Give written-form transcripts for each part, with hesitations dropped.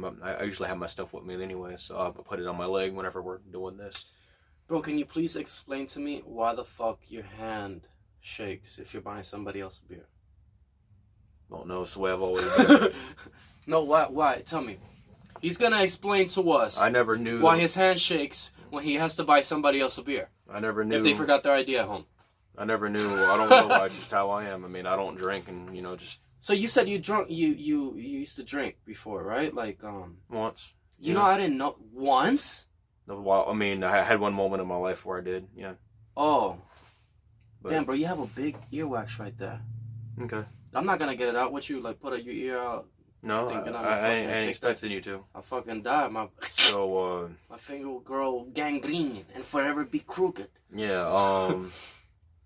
I usually have my stuff with me anyway, so I'll put it on my leg whenever we're doing this. Bro, can you please explain to me why the fuck your hand shakes if you're buying somebody else a beer? Don't know, it's the way I've always been. No, why? Tell me. He's gonna explain to us. I never knew why his hand shakes when he has to buy somebody else a beer. I never knew. If they forgot their ID at home. I never knew. I don't know why. It's just how I am. I mean, I don't drink, and just. So you said you drunk. You used to drink before, right? Like once. You know, I didn't know once. Well, I mean, I had one moment in my life where I did. Yeah. Oh. But, damn, bro, you have a big earwax right there. Okay. I'm not gonna get it out with you. Like, put your ear out. No, I ain't expecting you to. I fucking die. My finger will grow gangrene and forever be crooked. Yeah.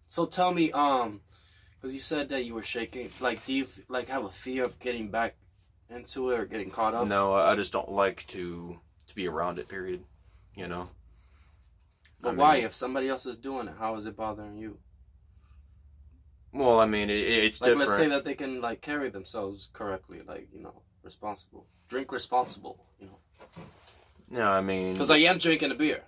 So tell me, because you said that you were shaking. Like, do you have a fear of getting back into it or getting caught up? No, I just don't like to be around it. Period. But why? If somebody else is doing it, how is it bothering you? Well, I mean, it's like, different. Let's say that they can carry themselves correctly, responsible. Drink responsible, Yeah, I mean, because I am drinking a beer.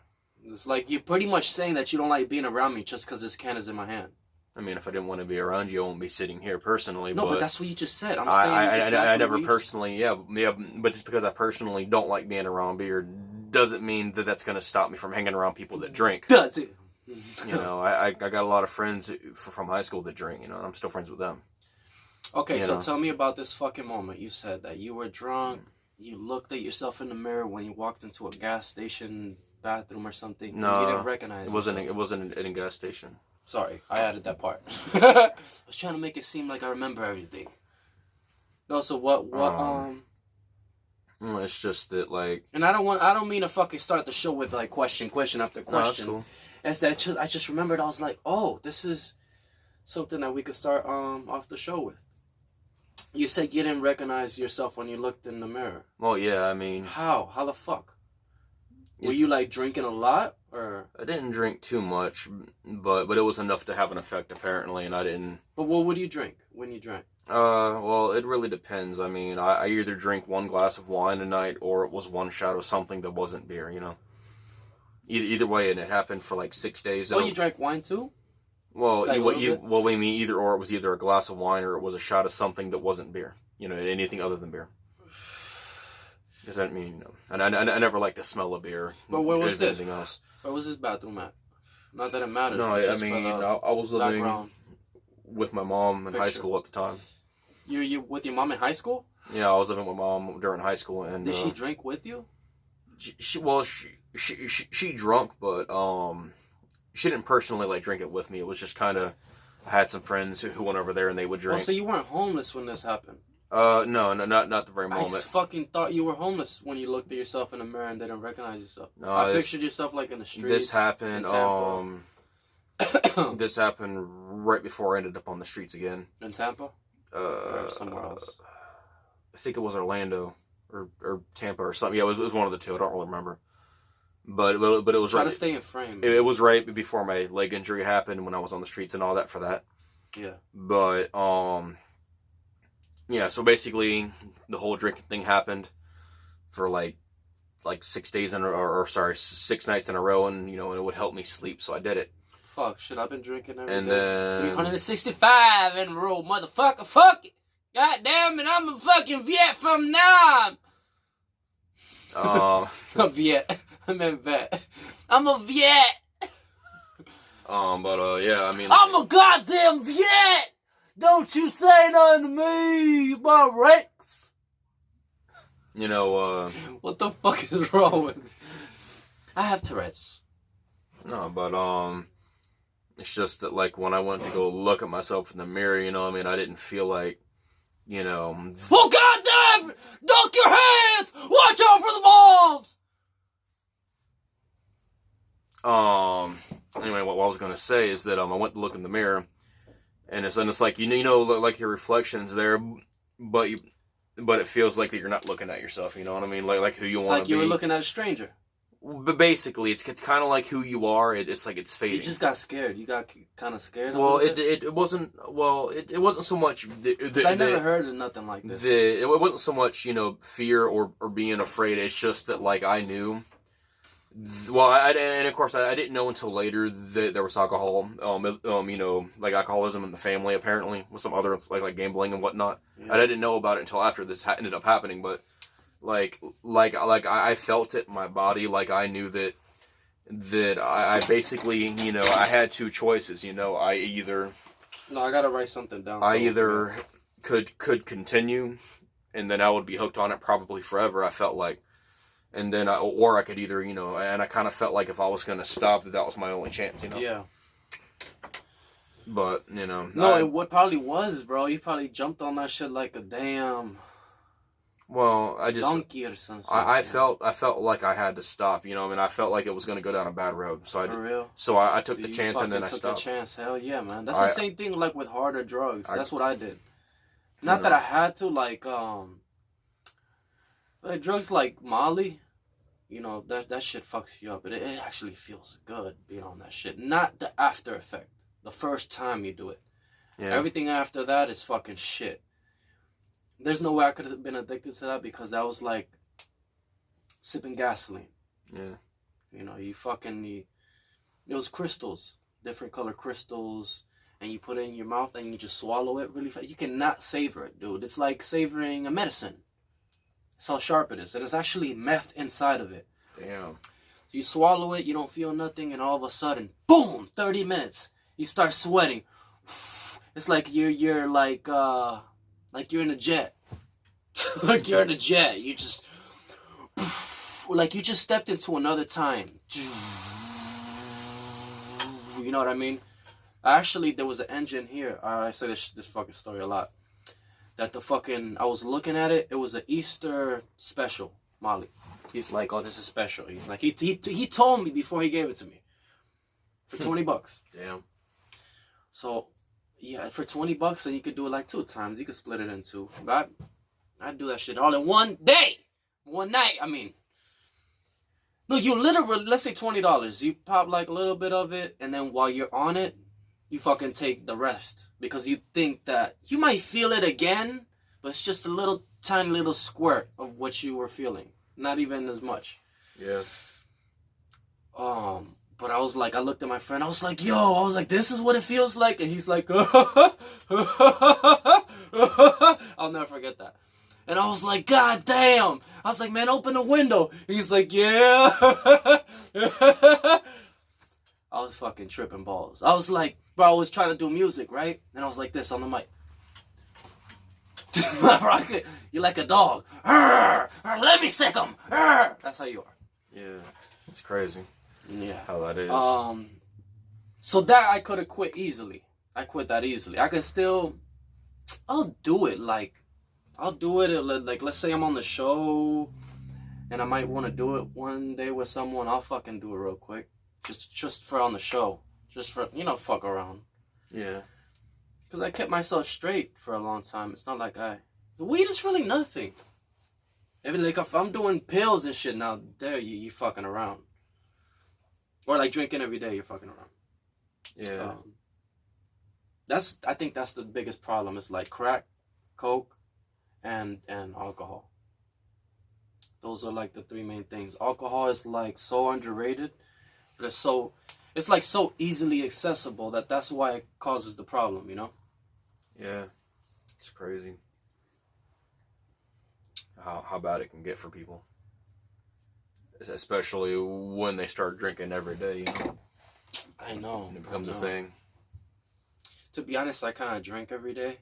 It's like you're pretty much saying that you don't like being around me just because this can is in my hand. I mean, if I didn't want to be around you, I wouldn't be sitting here personally. No, but that's what you just said. I'm saying I never personally, but just because I personally don't like being around beer doesn't mean that that's going to stop me from hanging around people that drink. Does it? I got a lot of friends from high school that drink, and I'm still friends with them. Okay, so tell me about this fucking moment. You said that you were drunk, you looked at yourself in the mirror when you walked into a gas station bathroom or something. No, you didn't recognize yourself. It wasn't in a gas station. Sorry, I added that part. I was trying to make it seem like I remember everything. No, so what it's just that and I don't mean to fucking start the show with question after question. No, that's cool. It's that I just remembered. I was like, oh, this is something that we could start off the show with. You said you didn't recognize yourself when you looked in the mirror. Well, yeah, I mean, how the fuck? Were you drinking a lot, or? I didn't drink too much, but it was enough to have an effect apparently, and I didn't. But what would you drink when you drank? Well, it really depends. I mean, I either drink one glass of wine a night, or it was one shot of something that wasn't beer. Either way, and it happened for 6 days. Oh, you drank wine too? Well, what do you mean? Either or, it was either a glass of wine or it was a shot of something that wasn't beer. Anything other than beer. Does that mean And I never liked the smell of beer. But where was this? Anything else? Where was this bathroom at? Not that it matters. No, I mean, I was living with my mom in high school at the time. You with your mom in high school? Yeah, I was living with my mom during high school, and did she drink with you? She drunk, but she didn't personally drink it with me. It was just kind of, I had some friends who went over there and they would drink. Oh, so you weren't homeless when this happened? No, not the very moment. I fucking thought you were homeless when you looked at yourself in the mirror and didn't recognize yourself. No, I pictured yourself in the streets. This happened. This happened right before I ended up on the streets again. In Tampa? Or somewhere else? I think it was Orlando or Tampa or something. Yeah, it was one of the two. I don't really remember. But it was Try to stay in frame. It was right before my leg injury happened when I was on the streets and all that for that. Yeah. But yeah. So basically, the whole drinking thing happened for 6 days or 6 nights in a row, and it would help me sleep, so I did it. Fuck, shit, I've been drinking every and day. Then 365 in a row, motherfucker. Fuck it. God damn it, I'm a fucking Viet from Nam. A Viet. I meant vet. I'm a Viet. But yeah, I mean, I'm a goddamn Viet. Don't you say nothing to me, my Rex. What the fuck is wrong with me? I have Tourette's. No, but it's just that when I went to go look at myself in the mirror, I didn't feel like, oh goddamn! Duck your hands! Watch out for the bombs! Anyway, what I was gonna say is that I went to look in the mirror, and it's like your reflections there, but it feels like that you're not looking at yourself. You know what I mean? Like who you want to be. Like you were looking at a stranger. But basically, it's kind of like who you are. It's like it's fading. You just got scared. You got kind of scared. Well, it wasn't. Well, it wasn't so much. I never heard of nothing like this. It wasn't so much fear or being afraid. It's just that like I knew. Well, and of course I didn't know until later that there was alcohol. Like alcoholism in the family apparently with some other like gambling and whatnot. Yeah. And I didn't know about it until after this ended up happening, but. Like I felt it in my body. Like I knew that I basically, I had two choices. I either. No, I gotta write something down. I either could continue, and then I would be hooked on it probably forever. I felt like, and then or I could either, and I kind of felt like if I was gonna stop, that was my only chance. Yeah. But No, what probably was, bro. You probably jumped on that shit like a damn. Well, I just donkey or something. I felt like I had to stop. I felt like it was going to go down a bad road. So For real? So I took the chance and then I stopped. Took the chance. Hell yeah, man. That's the same thing like with harder drugs. That's what I did. Not that I had to like drugs like Molly. That shit fucks you up. It actually feels good being on that shit. Not the after effect. The first time you do it. Yeah. Everything after that is fucking shit. There's no way I could have been addicted to that because that was like sipping gasoline. Yeah. It was crystals, different color crystals, and you put it in your mouth and you just swallow it really fast. You cannot savor it, dude. It's like savoring a medicine. That's how sharp it is. And it's actually meth inside of it. Damn. So you swallow it, you don't feel nothing, and all of a sudden, boom, 30 minutes, you start sweating. It's like you're like you're in a jet. Like you're in a jet. You just like you just stepped into another time. You know what I mean? Actually, there was an engine here. I say this fucking story a lot. That I was looking at it. It was an Easter special, Molly. He's like, oh, this is special. He's like, he told me before he gave it to me. For $20. Damn. So, yeah, for $20, and you could do it like 2 times. You could split it in 2. But I'd do that shit all in one day. One night, I mean. No, you literally, let's say $20. You pop like a little bit of it, and then while you're on it, you fucking take the rest. Because you think that you might feel it again, but it's just a little tiny little squirt of what you were feeling. Not even as much. Yeah. But I was like, I looked at my friend, I was like, this is what it feels like? And he's like, I'll never forget that. And I was like, God damn. I was like, man, open the window. He's like, yeah. I was fucking tripping balls. I was like, bro, I was trying to do music, right? And I was like this on the mic. You're like a dog. Let me sick him. That's how you are. Yeah. It's crazy. Yeah. How that is. So that I could have quit easily. I quit that easily. I could still, I'll do it. Like, let's say I'm on the show and I might want to do it one day with someone. I'll fucking do it real quick. Just for on the show. Just for, fuck around. Yeah. Because I kept myself straight for a long time. It's not like the weed is really nothing. If I'm doing pills and shit now, there you fucking around. Or like drinking every day, you're fucking around. Yeah. I think that's the biggest problem. It's like crack, coke, and alcohol. Those are like the 3 main things. Alcohol is like so underrated, but it's like so easily accessible that's why it causes the problem, Yeah. It's crazy. How bad it can get for people. Especially when they start drinking every day, I know. And it becomes a thing. To be honest, I kind of drink every day.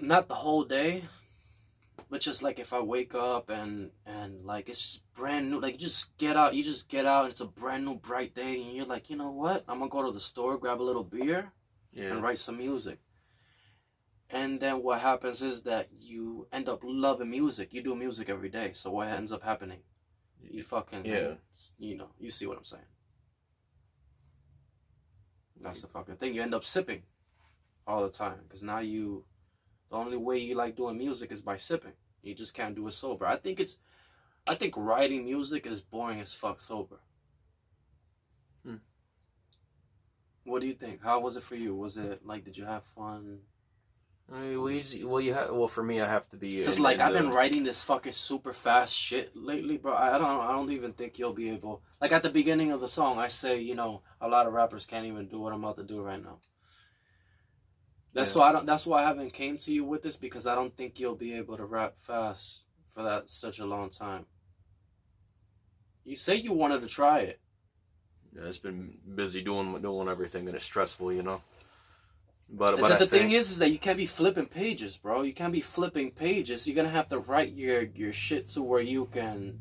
Not the whole day, but just like if I wake up and like it's just brand new, like you just get out and it's a brand new bright day and you're like, you know what? I'm gonna go to the store, grab a little beer, and write some music. And then what happens is that you end up loving music. You do music every day. So what ends up happening? You fucking, you see what I'm saying. That's the fucking thing. You end up sipping all the time. Because now the only way you like doing music is by sipping. You just can't do it sober. I think it's I think writing music is boring as fuck sober. What do you think? How was it for you? Was it like, did you have fun? Well, for me, I have to be. Because like I've been writing this fucking super fast shit lately, bro. I don't even think you'll be able. Like at the beginning of the song, I say, you know, a lot of rappers can't even do what I'm about to do right now. That's why I haven't came to you with this, because I don't think you'll be able to rap fast for that such a long time. You say you wanted to try it. Yeah, it's been busy doing everything, and it's stressful, you know. But the thing is that you can't be flipping pages, bro. You can't be flipping pages. You're gonna have to write your shit to where you can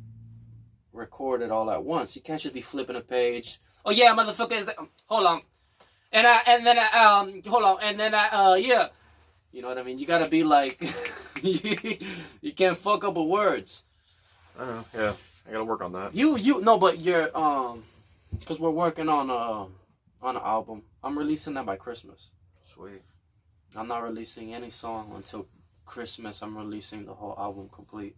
record it all at once. You can't just be flipping a page. Oh yeah, motherfucker, is that, hold on, yeah. You know what I mean? You gotta be like, you can't fuck up with words. I don't know. Yeah, I gotta work on that. No, but you're because we're working on an album. I'm releasing that by Christmas. Sweet. I'm not releasing any song until Christmas. I'm releasing the whole album complete.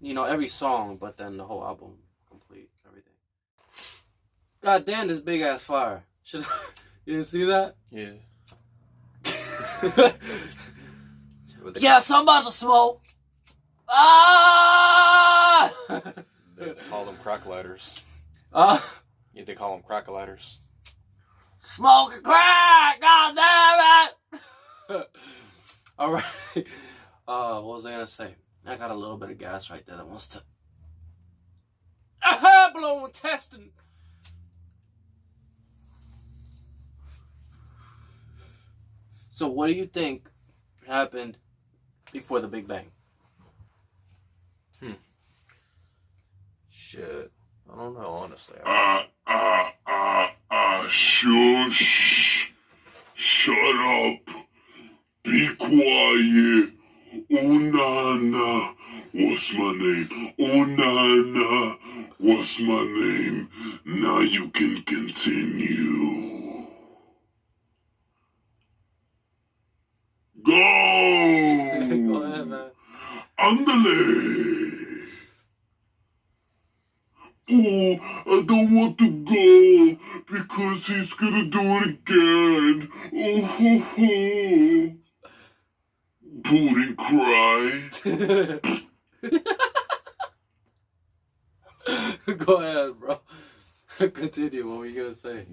You know, every song, but then the whole album complete, everything. God damn, this big ass fire. You didn't see that? Yeah. Yeah, so I'm about to smoke. Ah! They call them crack lighters. Yeah, they call them crack lighters. Smoking crack, god damn it! All right. What was I gonna say? I got a little bit of gas right there that wants to. Blowing testing. So, what do you think happened before the Big Bang? Shit, I don't know, honestly. Shush. Shut up. Be quiet. Unana. What's my name? Unana. What's my name? Now you can continue. Go. Go ahead, man. Andale. Oh, I don't want to go because he's gonna do it again. Oh, ho, ho. Booty cry. Go ahead, bro. Continue. What were you gonna say?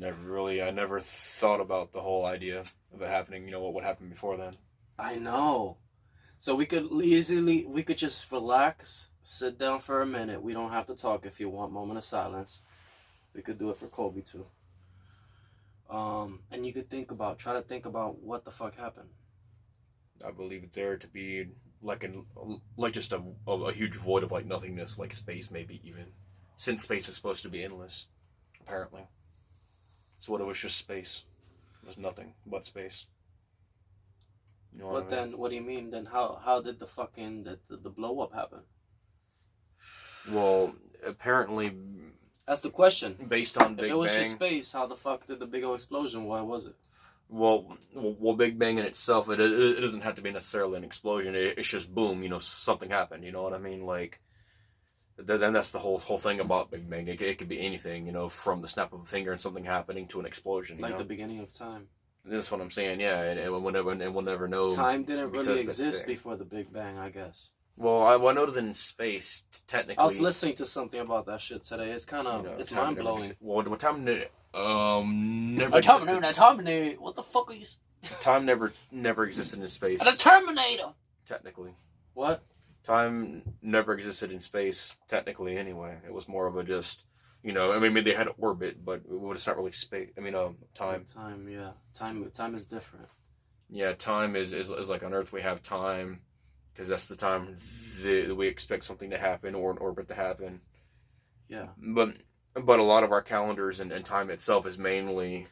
I never thought about the whole idea of it happening. You know what would happen before then? I know. So we could just relax, sit down for a minute. We don't have to talk if you want. Moment of silence. We could do it for Kobe too. And you could try to think about what the fuck happened. I believe there to be just a huge void of like nothingness, like space, maybe even, since space is supposed to be endless, apparently. So what, it was just space? It was nothing but space. You know But then, what do you mean? Then how did the fucking the blow up happen? Well, apparently, that's the question. Based on Big Bang. If it was just space, how the fuck did the big old explosion? Why was it? Well, Big Bang in itself, it doesn't have to be necessarily an explosion. It's just boom, you know, something happened. You know what I mean? Like, then that's the whole thing about Big Bang. It could be anything, you know, from the snap of a finger and something happening to an explosion. Like you know? The beginning of time. That's what I'm saying. Yeah, and we'll never know. Time didn't really exist before the Big Bang, I guess. Well, I know that in space, technically. I was listening to something about that shit today. It's kind of it's mind blowing. Well, what time never. What the fuck are you? Time never existed in space. The Terminator. Technically. What? Time never existed in space. Technically, anyway, it was more of a just. You know, I mean, they had orbit, but it's not really space. I mean, time. Time, yeah. Time is different. Yeah, time is like on Earth we have time, because that's the time that we expect something to happen or an orbit to happen. Yeah. But a lot of our calendars and time itself is mainly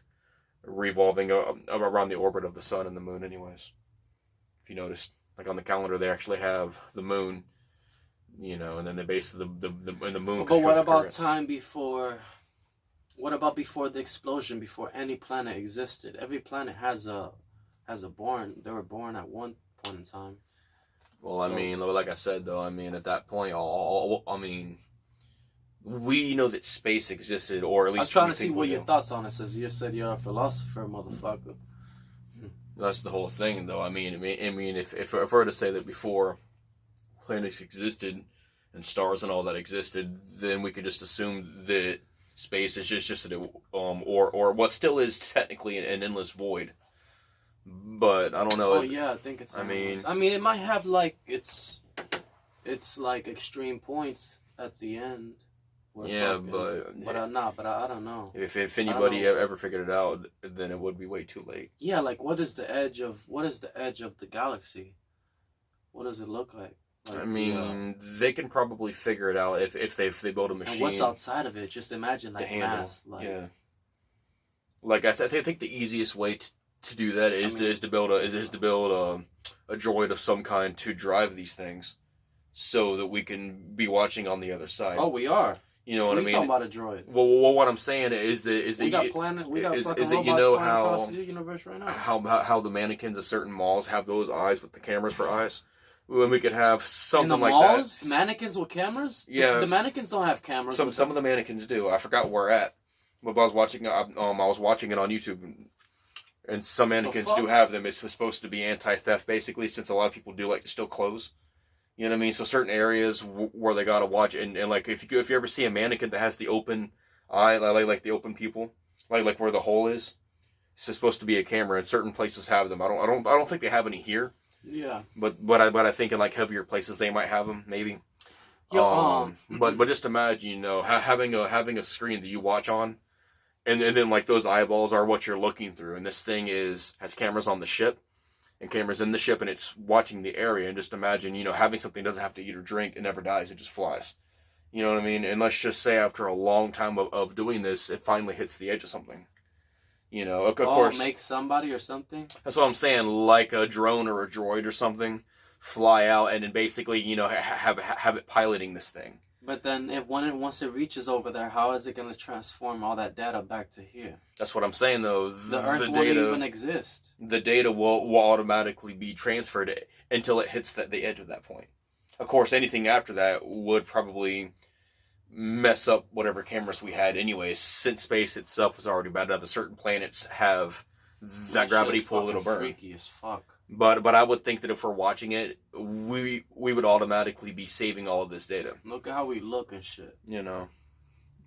revolving around the orbit of the sun and the moon, anyways. If you noticed, like on the calendar, they actually have the moon. You know, and then they base the moon. But what about time before? What about before the explosion? Before any planet existed, every planet has a born. They were born at one point in time. Well, I mean, like I said, though, I mean, at that point, I mean, we know that space existed, or at least... I was trying to see what your thoughts on it says. You said you're a philosopher, motherfucker. That's the whole thing, though. I mean, if we were to say that before planets existed and stars and all that existed, then we could just assume that space is just or what still is technically an endless void. But I don't know. Oh yeah, I think it's. I mean, it might have like it's like extreme points at the end. Yeah, but I don't know. If anybody ever figured it out, then it would be way too late. Yeah, like what is the edge of the galaxy? What does it look like? I mean, they can probably figure it out if they build a machine. And what's outside of it? Just imagine like mass. Like, yeah. Like I think the easiest way to do that is to build a droid of some kind to drive these things, so that we can be watching on the other side. Oh, we are. You know what I mean? Talking about a droid. Well, what I'm saying is that we got fucking robots across the universe right now. How the mannequins of certain malls have those eyes with the cameras for eyes. When we could have something in the like malls, that. Mannequins with cameras? Yeah. The mannequins don't have cameras. Some of the mannequins do. I forgot where at. But I was watching it on YouTube, and some mannequins do have them. It's supposed to be anti-theft, basically, since a lot of people do like to steal clothes. You know what I mean? So certain areas where they gotta watch, and like if you ever see a mannequin that has the open eye, like the open pupil, like where the hole is, it's supposed to be a camera. And certain places have them. I don't think they have any here. Yeah. But I think in like heavier places they might have them, maybe. But just imagine, having a screen that you watch on, and then like those eyeballs are what you're looking through, and this thing has cameras on the ship, and cameras in the ship, and it's watching the area. And just imagine, having something that doesn't have to eat or drink, it never dies, it just flies. You know what I mean? And let's just say after a long time of doing this, it finally hits the edge of something. Of course, make somebody or something. That's what I'm saying, like a drone or a droid or something, fly out and then basically, have it piloting this thing. But then, once it reaches over there, how is it going to transform all that data back to here? That's what I'm saying, though. The Earth won't even exist. The data will automatically be transferred until it hits the edge of that point. Of course, anything after that would probably mess up whatever cameras we had anyway, since space itself was already bad enough. Certain planets have that gravity pull that'll burn. Freaky as fuck. But I would think that if we're watching it, we would automatically be saving all of this data. Look at how we look and shit.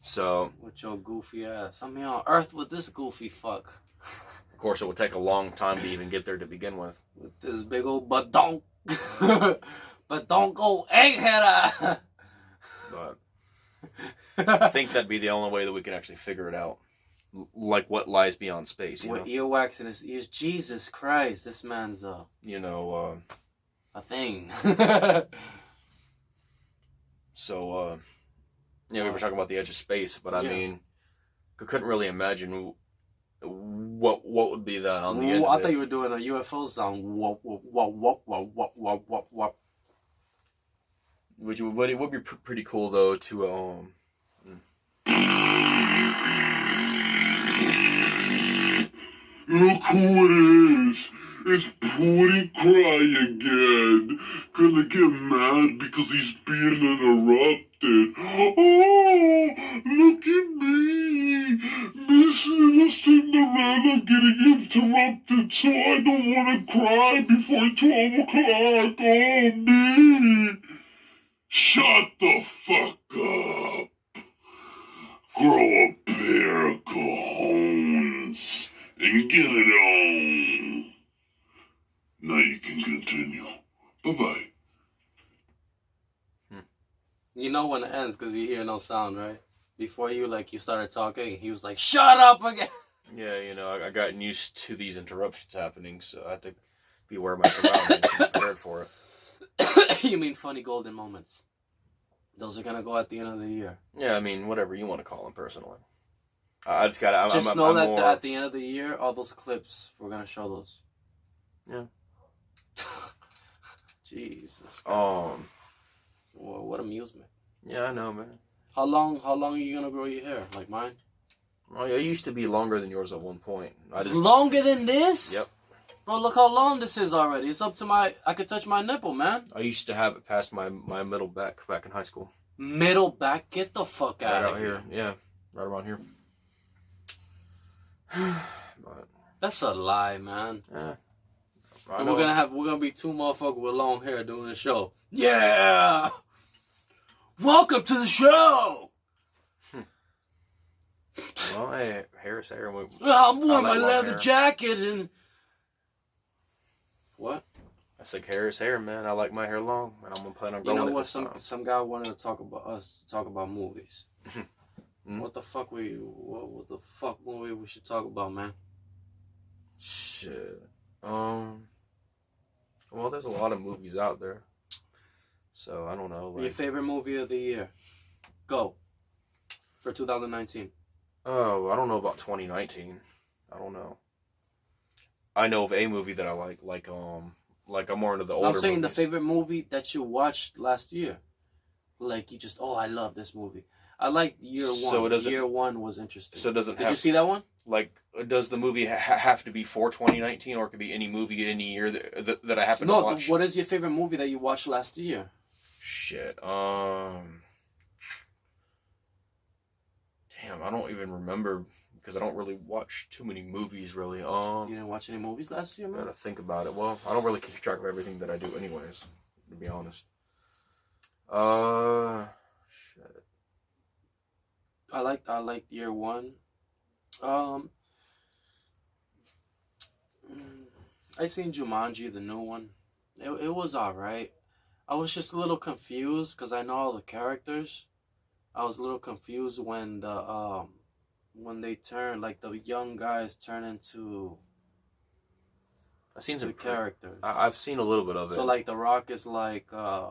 So with your goofy ass. I'm here on Earth with this goofy fuck. Of course, it would take a long time to even get there to begin with. With this big old but don't go egghead. But I think that'd be the only way that we can actually figure it out. Like what lies beyond space, With earwax in his ears. Jesus Christ, this man's a thing. So, we were talking about the edge of space, but I mean, I couldn't really imagine what would be that on the end. I thought you were doing a UFO sound. Whoop, whoop, whoop, whoop, whoop, whoop, whoop, whoop, whoop. Which would be pretty cool though to Look who it is. It's Booty Cry again. Gonna get mad because he's being interrupted. Oh, look at me. Missing a Cinderella getting interrupted, so I don't want to cry before 12 o'clock. Oh, me. Shut the fuck up. Grow a pair of cojones and get it on. Now you can continue. Bye-bye. You know when it ends because you hear no sound, right? Before you started talking, he was like, shut up again. Yeah, I gotten used to these interruptions happening, so I have to be aware of my surroundings and prepared for it. You mean funny golden moments? Those are gonna go at the end of the year. Yeah, I mean, whatever you want to call them personally. I just gotta... Just know that at the end of the year, all those clips, we're gonna show those. Yeah. Jesus. Well, what amusement. Yeah, I know, man. How long are you gonna grow your hair? Like mine? Well, it used to be longer than yours at one point. Longer than this? Yep. Bro, look how long this is already. It's up to my... I could touch my nipple, man. I used to have it past my middle back in high school. Middle back? Get the fuck Right out out of here. Yeah, right around here. But, That's a lie, man. yeah. And we're gonna be two motherfuckers with long hair doing the show. Yeah! Welcome to the show! Well, hey, hair is hair. I'm wearing my like long leather hair. jacket and... What? I said hair is hair, man. I like my hair long, and I'm gonna plan on You growing know it what? this time. Some guy wanted to talk about movies. Mm. What the fuck what the fuck movie we should talk about, man? Shit. Well, there's a lot of movies out there, so I don't know. Your Like, favorite movie of the year? Go. For 2019. oh, I don't know about 2019. I don't know. I know of a movie that I like I'm more into the older I'm saying the movies. favorite movie that you watched last year. Like you just, I love this movie. I like Year One. So it doesn't- Year One was interesting. So it doesn't Did have you see that one? like, does the movie have to be for 2019, or it could be any movie any year that I happen to No. watch? What is your favorite movie that you watched last year? Shit. Damn, I don't even remember because I don't really watch too many movies. Really. You didn't watch any movies last year, man? Gotta think about it. Well, I don't really keep track of everything that I do, anyways. To be honest. Shit. I liked Year One. I seen Jumanji, the new one. It was alright. I was just a little confused because I know all the characters. I was a little confused when they turn, like the young guys turn into I've seen the some characters. I've seen a little bit of it. So like The Rock is like a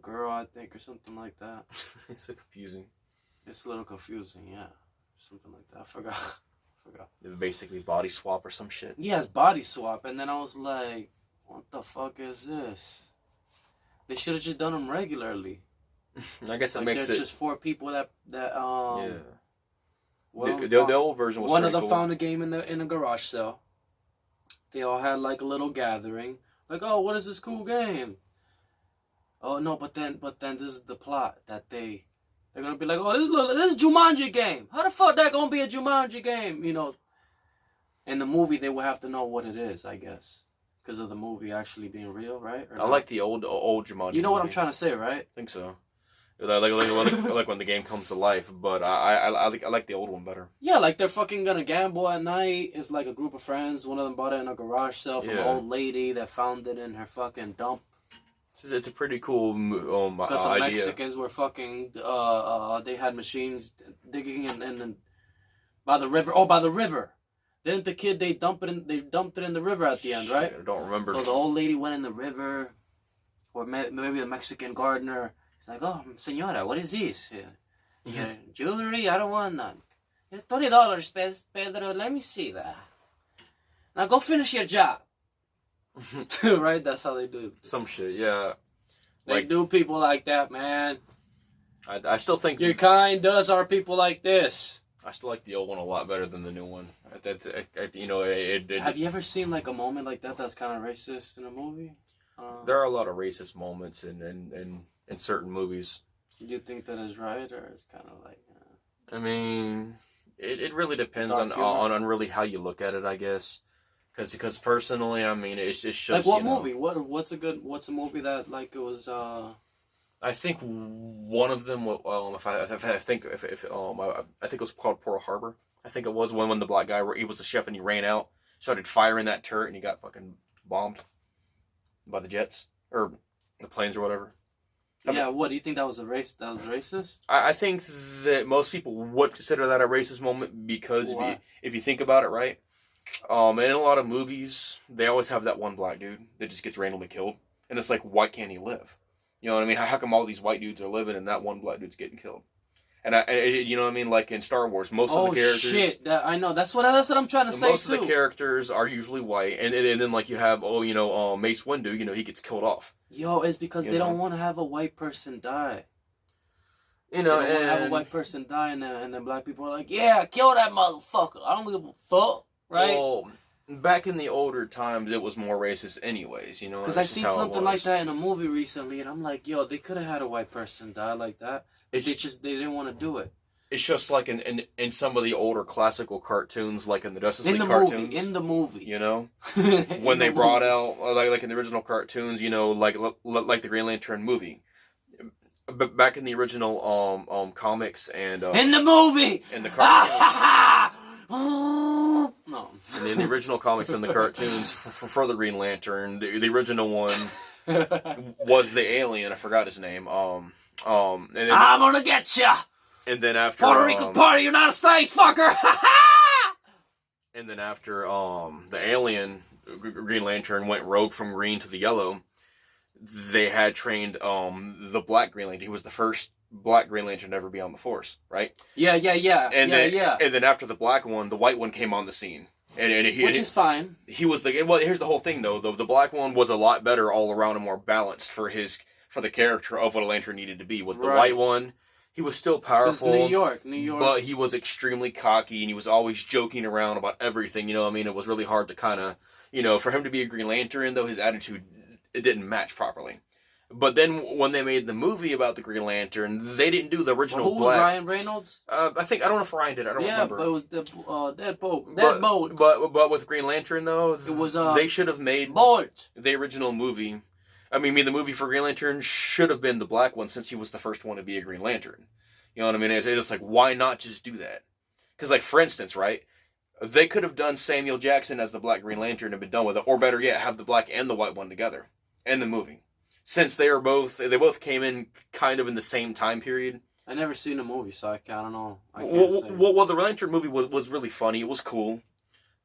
girl, I think, or something like that. It's so confusing. It's a little confusing, yeah. Something like that. I forgot. They basically body swap or some shit. Yeah, it's body swap, and then I was like, what the fuck is this? They should have just done them regularly. I guess it Like makes there's it. just four people that Yeah. one of The them old version was one of pretty them cool. found a game in a garage sale. They all had like a little gathering. Like, oh, what is this cool game? Oh no, but then this is the plot that they're gonna be like, oh, this is Jumanji game. How the fuck that gonna be a Jumanji game? You know. In the movie, they will have to know what it is, I guess, because of the movie actually being real, right? Or I not? like the old Jumanji. You know what I'm movie. trying to say, right? I think so. Like when the game comes to life, but I like the old one better. Yeah, like they're fucking gonna gamble at night. It's like a group of friends. One of them bought it in a garage sale from an Yeah. old lady that found it in her fucking dump. It's a pretty cool Because some idea. Mexicans were fucking. They had machines digging in by the river. Oh, by the river. Didn't the kid they dumped it in the river at the end, right? Shit, I don't remember. So the old lady went in the river, or maybe the Mexican gardener. He's like, "Oh, señora, what is this? Your jewelry? I don't want none. It's $20, Pedro. Let me see that. Now go finish your job." Right? That's how they do. Some shit, yeah. They do people like that, man. I still think Your kind does our people like this. I still like the old one a lot better than the new one. Have you ever seen like a moment like that that's kind of racist in a movie? There are a lot of racist moments in certain movies. Do you think that is right, or it's kind of like? I mean, it really depends Dark humor? on really how you look at it, I guess. Because personally, I mean, it's just Like what you know, movie? What's a movie that like it was? I think one of them. I think it was called Pearl Harbor. I think it was when the black guy he was a chef and he ran out, started firing that turret and he got fucking bombed by the jets or the planes or whatever. Yeah, what do you think that was racist? I think that most people would consider that a racist moment because Why? if you think about it, right? In a lot of movies, they always have that one black dude that just gets randomly killed, and it's like, why can't he live? You know what I mean? How come all these white dudes are living and that one black dude's getting killed? And you know what I mean? Like in Star Wars, most of the characters. Oh shit! I know. That's what I'm trying to say Most too. of the characters are usually white, and then like you have Mace Windu, he gets killed off. Yo, it's because You they know? don't want to have a white person die. You They know, don't want to have a white person die, and then black people are like, yeah, kill that motherfucker. I don't give a fuck, right? Well, back in the older times, it was more racist, anyways. You know, Because that's I've just seen how it something like was. that in a movie recently, and I'm like, yo, they could have had a white person die like that. They didn't want to do it. It's just like in some of the older classical cartoons, like in the Justice In League the cartoons. movie, in the movie. You know, In when they the brought movie. out like in the original cartoons, you know, like the Green Lantern movie. But back in the original comics and In the movie! in the cartoons, No. and in the original comics and the cartoons for the Green Lantern, the original one was the alien. I forgot his name. And then, I'm gonna get ya! and then after Puerto Rico's part of the United States, fucker! and then after the alien Green Lantern went rogue from green to the yellow, they had trained the Black Green Lantern. He was the first Black Green Lantern to ever be on the Force, right? Yeah. And then after the black one, the white one came on the scene. Which is fine. He was well, here's the whole thing though. The black one was a lot better all around and more balanced for the character of what a Lantern needed to be. With the white one, he was still powerful. New York. But he was extremely cocky and he was always joking around about everything. You know what I mean? It was really hard to kind of, you know, for him to be a Green Lantern, though, his attitude, it didn't match properly. But then when they made the movie about the Green Lantern, they didn't do the original Who black. was Ryan Reynolds? I don't know if Ryan did. I don't remember. Yeah, but it was the Deadbolt. But with Green Lantern though, It was they should have made Bolt. the original movie. I mean, the movie for Green Lantern should have been the black one since he was the first one to be a Green Lantern. You know what I mean? It's just like, why not just do that? Because, like, for instance, right, they could have done Samuel Jackson as the Black Green Lantern and been done with it, or better yet, have the black and the white one together in the movie. Since they both came in kind of in the same time period. I never seen the movie, so I don't know. I can't say. Well, the Lantern movie was really funny. It was cool,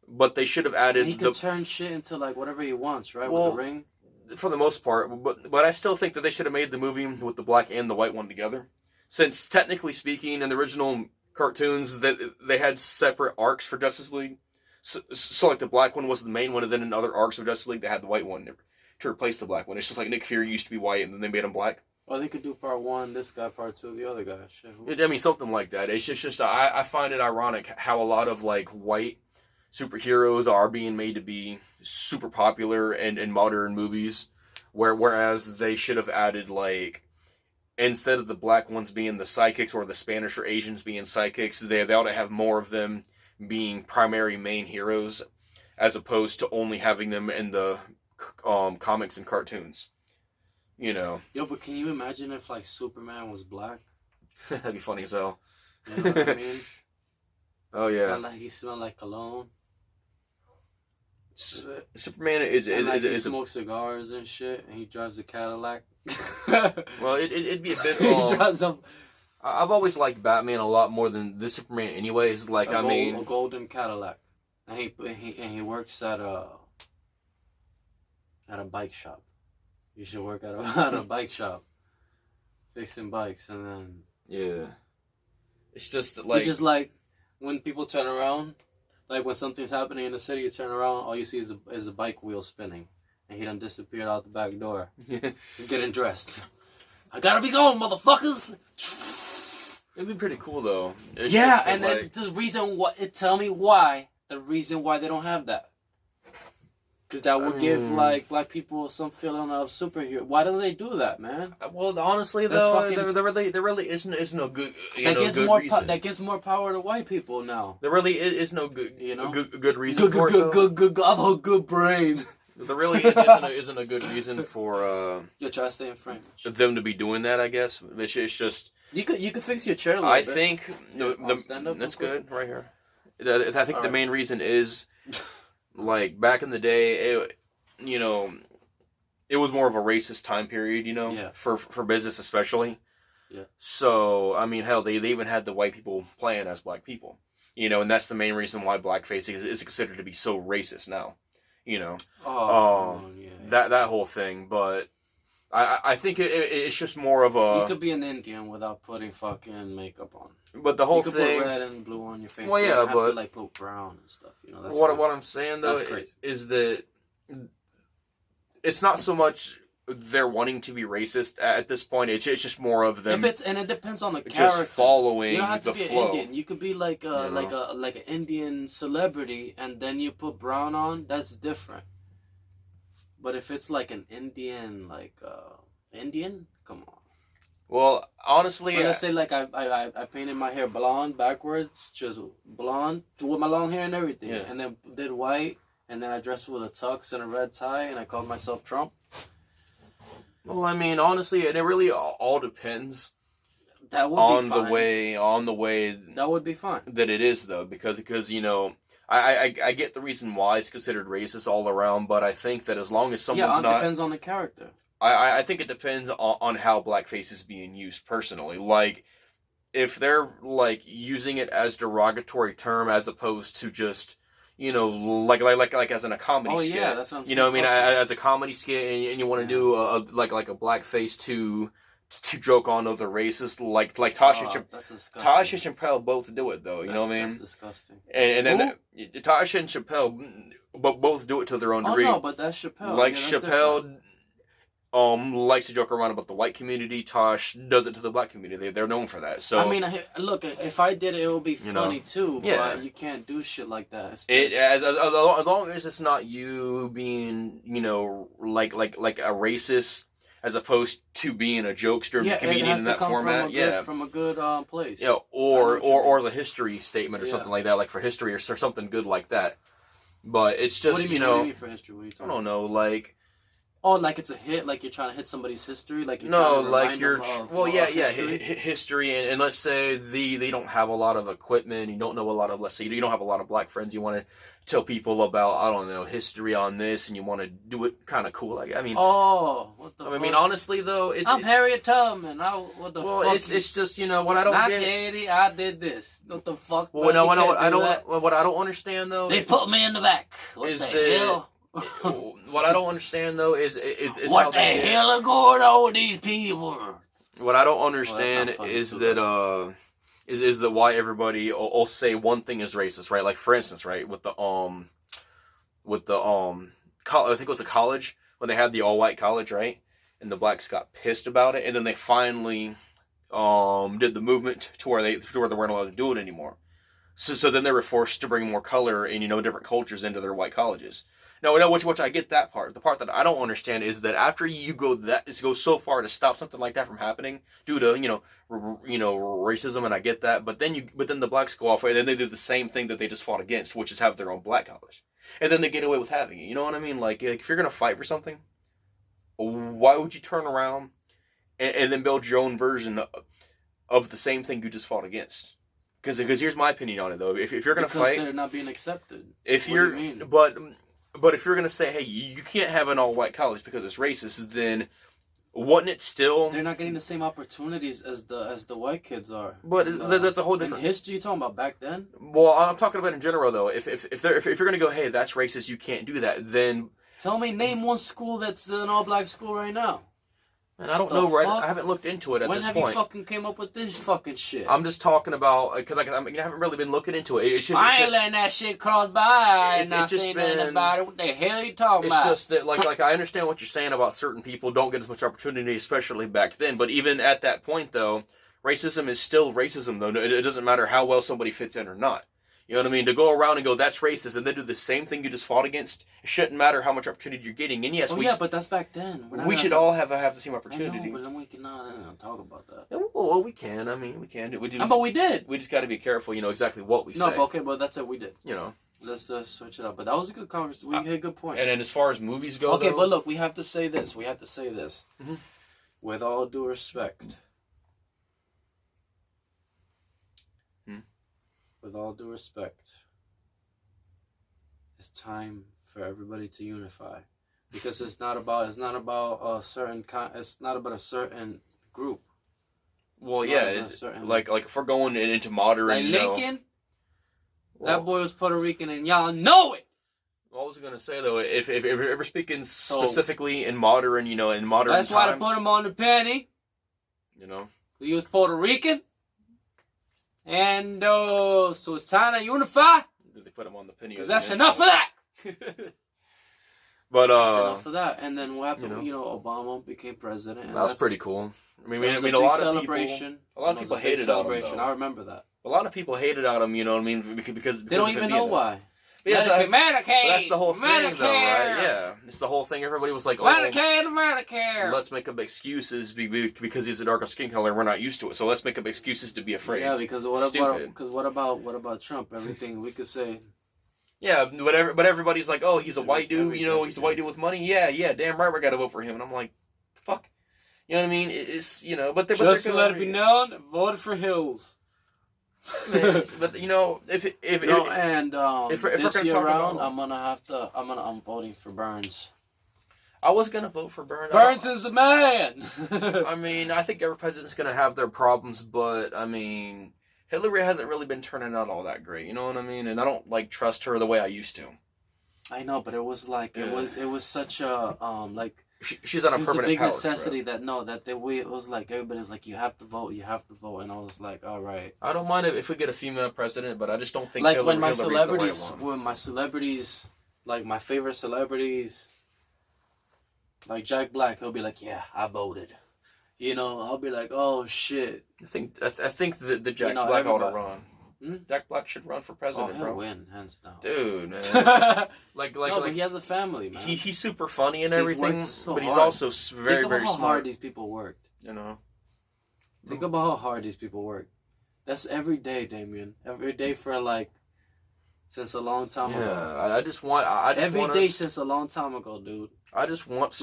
but they should have added. He could turn shit into like whatever he wants, right? Well, with the ring. For the most part, but I still think that they should have made the movie with the black and the white one together. Since technically speaking, in the original cartoons, that they had separate arcs for Justice League. So like the black one was the main one, and then in other arcs of Justice League, they had the white one to replace the black one. It's just like Nick Fury used to be white, and then they made him black. Or they could do part one, this guy, part two, the other guy. Shit. I mean, something like that. It's just I find it ironic how a lot of like white superheroes are being made to be super popular in modern movies, whereas they should have added like, instead of the black ones being the psychics or the Spanish or Asians being psychics, they ought to have more of them being primary main heroes, as opposed to only having them in the comics and cartoons. You know. Yo, but can you imagine if like Superman was black? That'd be funny as hell. You know what I mean? Oh yeah. And like he smelled like cologne. Superman is he smokes cigars and shit, and he drives a Cadillac. Well, it'd be a bit. He drives a I've always liked Batman a lot more than this Superman. Anyways, like a golden Cadillac, and he works at a bike shop. You should work at a bike shop, fixing bikes, and then yeah, it's just like it's just like when people turn around, like when something's happening in the city, you turn around, all you see is a bike wheel spinning, and he done disappeared out the back door, getting dressed. I gotta be going, motherfuckers. It'd be pretty cool though. It's yeah, and then the reason tell me why the reason why they don't have that. Because that would give like black people some feeling of superhero. Why don't they do that, man? Well, honestly though, there really isn't no good reason. That gives more power to white people now. There really is no good, good reason good, for it. Good. I have a good brain. There really isn't a good reason for You're trying to stay in French. them to be doing that. I guess it's just you could fix your chair a little I bit. think that's good right here. I think the main reason is. Like, back in the day, it was more of a racist time period, for business especially. Yeah. So, I mean, hell, they even had the white people playing as black people, and that's the main reason why blackface is considered to be so racist now, that whole thing, but I think it's just more of a... You could be an Indian without putting fucking makeup on. But the whole you could thing... put red and blue on your face. Well, you yeah, don't have but... to, like, put brown and stuff, That's what I'm saying, though, is that... It's not so much they're wanting to be racist at this point. It's just more of them. And it depends on the character. Just following you don't have to the be flow. An Indian. You could be like an Indian celebrity, and then you put brown on. That's different. But if it's like an Indian, Indian, come on. Well, honestly, let's say like I painted my hair blonde backwards, just blonde with my long hair and everything, and then did white, and then I dressed with a tux and a red tie, and I called myself Trump. Well, I mean, honestly, and it really all depends. That would be fine. On the way. That would be fine. That it is though, because you know, I get the reason why it's considered racist all around, but I think that as long as someone's not, depends on the character. I think it depends on how blackface is being used personally. Like, if they're like using it as derogatory term as opposed to just, you know, like as in a comedy skit. Yeah, that's what I'm saying. You know what I mean? As a comedy skit, and you want to do a blackface to joke on other races, like Tasha and Chappelle both do it though. You know what I mean? That's disgusting. And then Tasha and Chappelle both do it to their own degree. Oh no, but that's Chappelle. Like Chappelle. Likes to joke around about the white community. Tosh does it to the black community. They're known for that. So I mean, look, if I did it, it would be funny too. Yeah. But you can't do shit like that. As long as it's not you being, you know, like a racist, as opposed to being a jokester comedian in that format. From a good place. Yeah, or as a history statement or something like that, like for history or something good like that. But it's just what do you mean? know, what do you mean for history? What are you talking I don't know, like. Oh, like it's a hit, like you're trying to hit somebody's history, like you're no, trying to like you're history? and let's say they don't have a lot of equipment, you don't know a lot of, let's say you don't have a lot of black friends, you want to tell people about, I don't know, history on this, and you want to do it kind of cool, like, I mean, what the fuck? I mean, honestly though, I'm Harriet Tubman. What the fuck? It's just, you know, what I don't get. 1980, I did this. What the fuck? Well, no, what I don't understand though. They put me in the back. What the hell? What I don't understand though is what how the hell are going on with these people? What I don't understand is that why everybody will say one thing is racist, right? Like for instance, right, with the I think it was a college when they had the all white college, right? And the blacks got pissed about it, and then they finally did the movement to where they weren't allowed to do it anymore. So then they were forced to bring more color and, you know, different cultures into their white colleges. No, which I get that part. The part that I don't understand is that after you go so far to stop something like that from happening due to racism, and I get that, but then the blacks go off and then they do the same thing that they just fought against, which is have their own black college, and then they get away with having it. You know what I mean? Like if you're gonna fight for something, why would you turn around and then build your own version of the same thing you just fought against? Because here's my opinion on it though. If you're gonna fight, they're not being accepted. But if you're going to say, hey, you can't have an all-white college because it's racist, then wouldn't it still... They're not getting the same opportunities as the white kids are. But that's a whole different... In history, you're talking about back then? Well, I'm talking about in general, though. If you're going to go, hey, that's racist, you can't do that, then... Name one school that's an all-black school right now. And I don't know, right? I haven't looked into it at this point. When have you fucking came up with this fucking shit? I'm just talking about, because I haven't really been looking into it. I ain't letting that shit cross by and not saying nothing about it. What the hell are you talking about? It's just that, like I understand what you're saying about certain people don't get as much opportunity, especially back then. But even at that point, though, racism is still racism, though. It doesn't matter how well somebody fits in or not. You know what I mean? To go around and go, that's racist, and then do the same thing you just fought against, it shouldn't matter how much opportunity you're getting. And yes, but that's back then. We should all have the same opportunity. I know, but then we cannot talk about that. Yeah, well, we can. I mean, we can. But we did. We just got to be careful, you know, exactly what we say. No, but okay, but that's it. We did. You know. Let's switch it up. But that was a good conversation. We had good points. And then as far as movies go, okay, but look, we have to say this. Mm-hmm. With all due respect. With all due respect. It's time for everybody to unify, because it's not about a certain group. Well, yeah, like if we're going into modern, like Lincoln, that boy was Puerto Rican, and y'all know it. What was I gonna say though? If we're speaking specifically in modern, in modern that's times, why they put him on the penny. You know, he was Puerto Rican, and so it's time to unify. They put him on the penny. Because that's enough of that. But That's enough of that. And then what happened? you know. Obama became president. And that was pretty cool. I mean, a a lot celebration. of people hated on him. Though. I remember that. A lot of people hated on him. You know what I mean? Because they don't even know why. Yeah, Medicaid. That's the whole thing, Medicare. though, right? Yeah, it's the whole thing. Everybody was like, "Oh, Medicare." let's make up excuses because he's a darker skin color. We're not used to it, so let's make up excuses to be afraid." Yeah, because what about Trump? Everything we could say. Yeah, but everybody's like, "Oh, he's a white dude. You know, he's a white dude with money." Yeah, damn right, we got to vote for him. And I'm like, "Fuck," you know what I mean? It's but just to let it be known, voted for Hills. Man, but you know, if this year around, I'm voting for Burns. I was gonna vote for Burns. Burns is the man. I mean, I think every president's gonna have their problems, but I mean, Hillary hasn't really been turning out all that great. You know what I mean? And I don't trust her the way I used to. I know, but it was it was such a she's on a permanent It was a big power necessity trip. It was like everybody was like, you have to vote, and I was like, all right. I don't mind if we get a female president, but I just don't think when my celebrities, like my favorite celebrities, like Jack Black, he'll be like, yeah, I voted. You know, I'll be like, oh shit. I think that the Jack Black ought to run. Jack Black should run for president, he'll bro. win, hands down. Dude, man. But he has a family, man. He's super funny and everything, but he's hard. also very, very how smart. hard these people worked. You know. Think about how hard these people work. That's every day, Damien. Every day for since a long time ago. Yeah, I just want since a long time ago, dude. I just want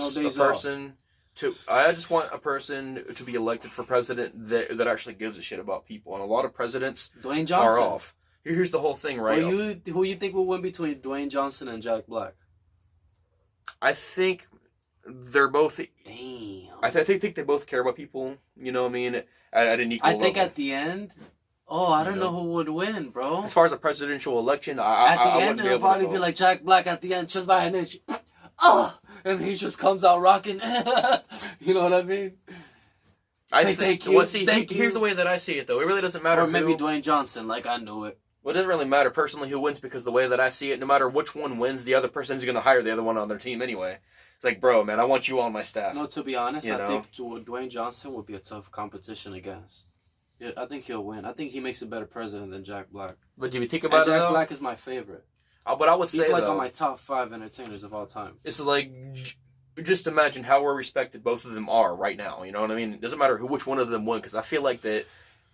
a person to be elected for president that actually gives a shit about people. And a lot of presidents Dwayne Johnson. are off. Here's the whole thing, right? Who you think will win between Dwayne Johnson and Jack Black? I think they're both. Damn. I think they both care about people. You know what I mean? At an equal level. I think at the end. Oh, I don't know who would win, bro. As far as a presidential election, at the end it'll probably be like Jack Black at the end, just by an inch. And he just comes out rocking. You know what I mean? Thank you. Here's the way that I see it, though. It really doesn't matter. Or maybe Dwayne Johnson, I knew it. Well, it doesn't really matter personally who wins, because the way that I see it, no matter which one wins, the other person's going to hire the other one on their team anyway. It's like, bro, man, I want you on my staff. No, to be honest, I think Dwayne Johnson would be a tough competition against. Yeah, I think he'll win. I think he makes a better president than Jack Black. But do you think about it, Jack Black is my favorite. But I would say, he's on my top 5 entertainers of all time. It's like, just imagine how well respected both of them are right now. You know what I mean? It doesn't matter which one of them won, because I feel like that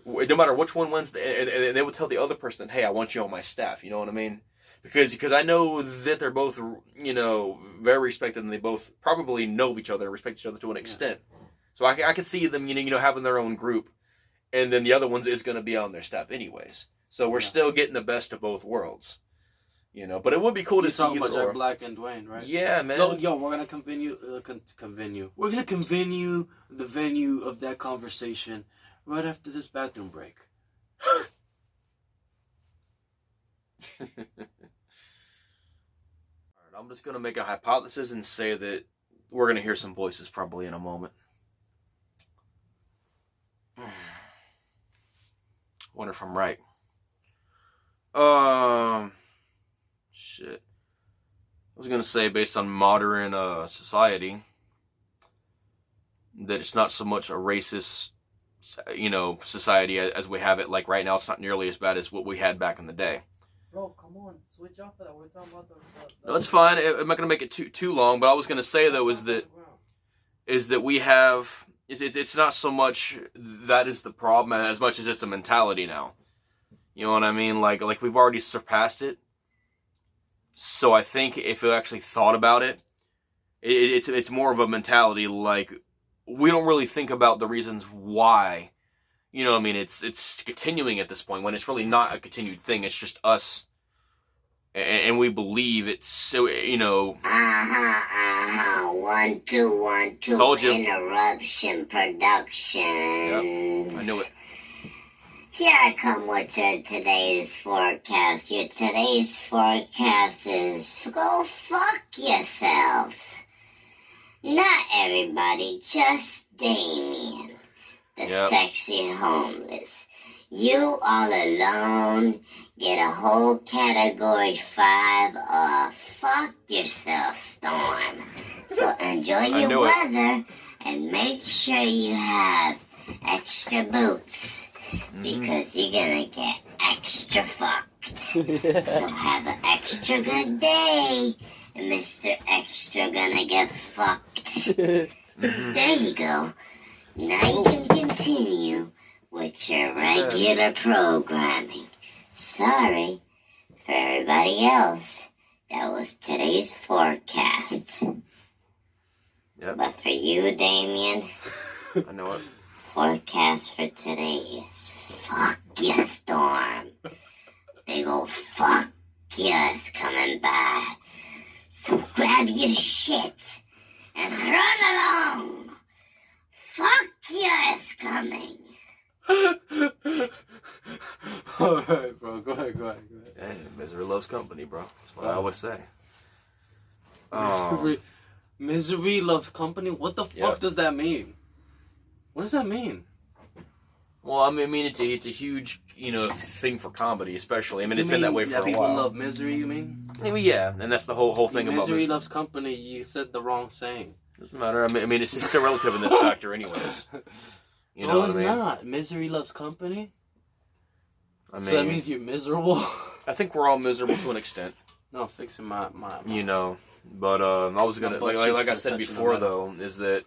no matter which one wins, and they would tell the other person, hey, I want you on my staff. You know what I mean? Because I know that they're both, very respected, and they both probably know each other, respect each other to an extent. So I could see them, having their own group, and then the other ones is going to be on their staff anyways. So we're still getting the best of both worlds. But it would be cool to see talking about Jack Black and Dwayne, right? Yeah, man. Yo, we're gonna continue. We're gonna continue the venue of that conversation right after this bathroom break. Alright, I'm just gonna make a hypothesis and say that we're gonna hear some voices probably in a moment. Wonder if I'm right. Shit. I was gonna say, based on modern society, that it's not so much a racist, society as we have it like right now. It's not nearly as bad as what we had back in the day. Bro, come on, switch off of that. We're talking about the No, it's fine. I'm not gonna make it too long. But I was gonna say though is that we have. It's not so much that is the problem as much as it's a mentality now. You know what I mean? Like we've already surpassed it. So I think if you actually thought about it, it's more of a mentality. Like, we don't really think about the reasons why. You know what I mean? It's continuing at this point when it's really not a continued thing. It's just us. And we believe it's so, 1, 2, 1, 2. Told you. Interruption production. Yep, I knew it. Here I come with today's forecast. Your today's forecast is go fuck yourself. Not everybody, just Damien, the sexy homeless. You all alone get a whole category 5 of fuck yourself storm. So enjoy your weather and make sure you have extra boots because you're gonna get extra fucked. So have an extra good day, Mr. Extra gonna get fucked. There you go. Now you can continue with your regular programming. Sorry for everybody else. That was today's forecast. Yep. But for you, Damien, I know it. forecast for today is fuck ya storm. Big ol' fuck ya is coming by. So grab your shit and run along. Fuck ya is coming. Alright, bro. Go ahead. Hey, misery loves company, bro. That's what I always say. Misery loves company? What the fuck does that mean? What does that mean? Well, I mean, it's a huge, thing for comedy, especially. I mean, it's been that way for a while. People love misery, you mean? Yeah, and that's the whole thing about misery loves company. You said the wrong saying. Doesn't matter. I mean, it's still relative in this factor, anyways. You know no, what it's I mean? not. Misery loves company. I mean, So that means you're miserable. I think we're all miserable to an extent. No, I'm fixing my. But I was gonna like I said before though, is that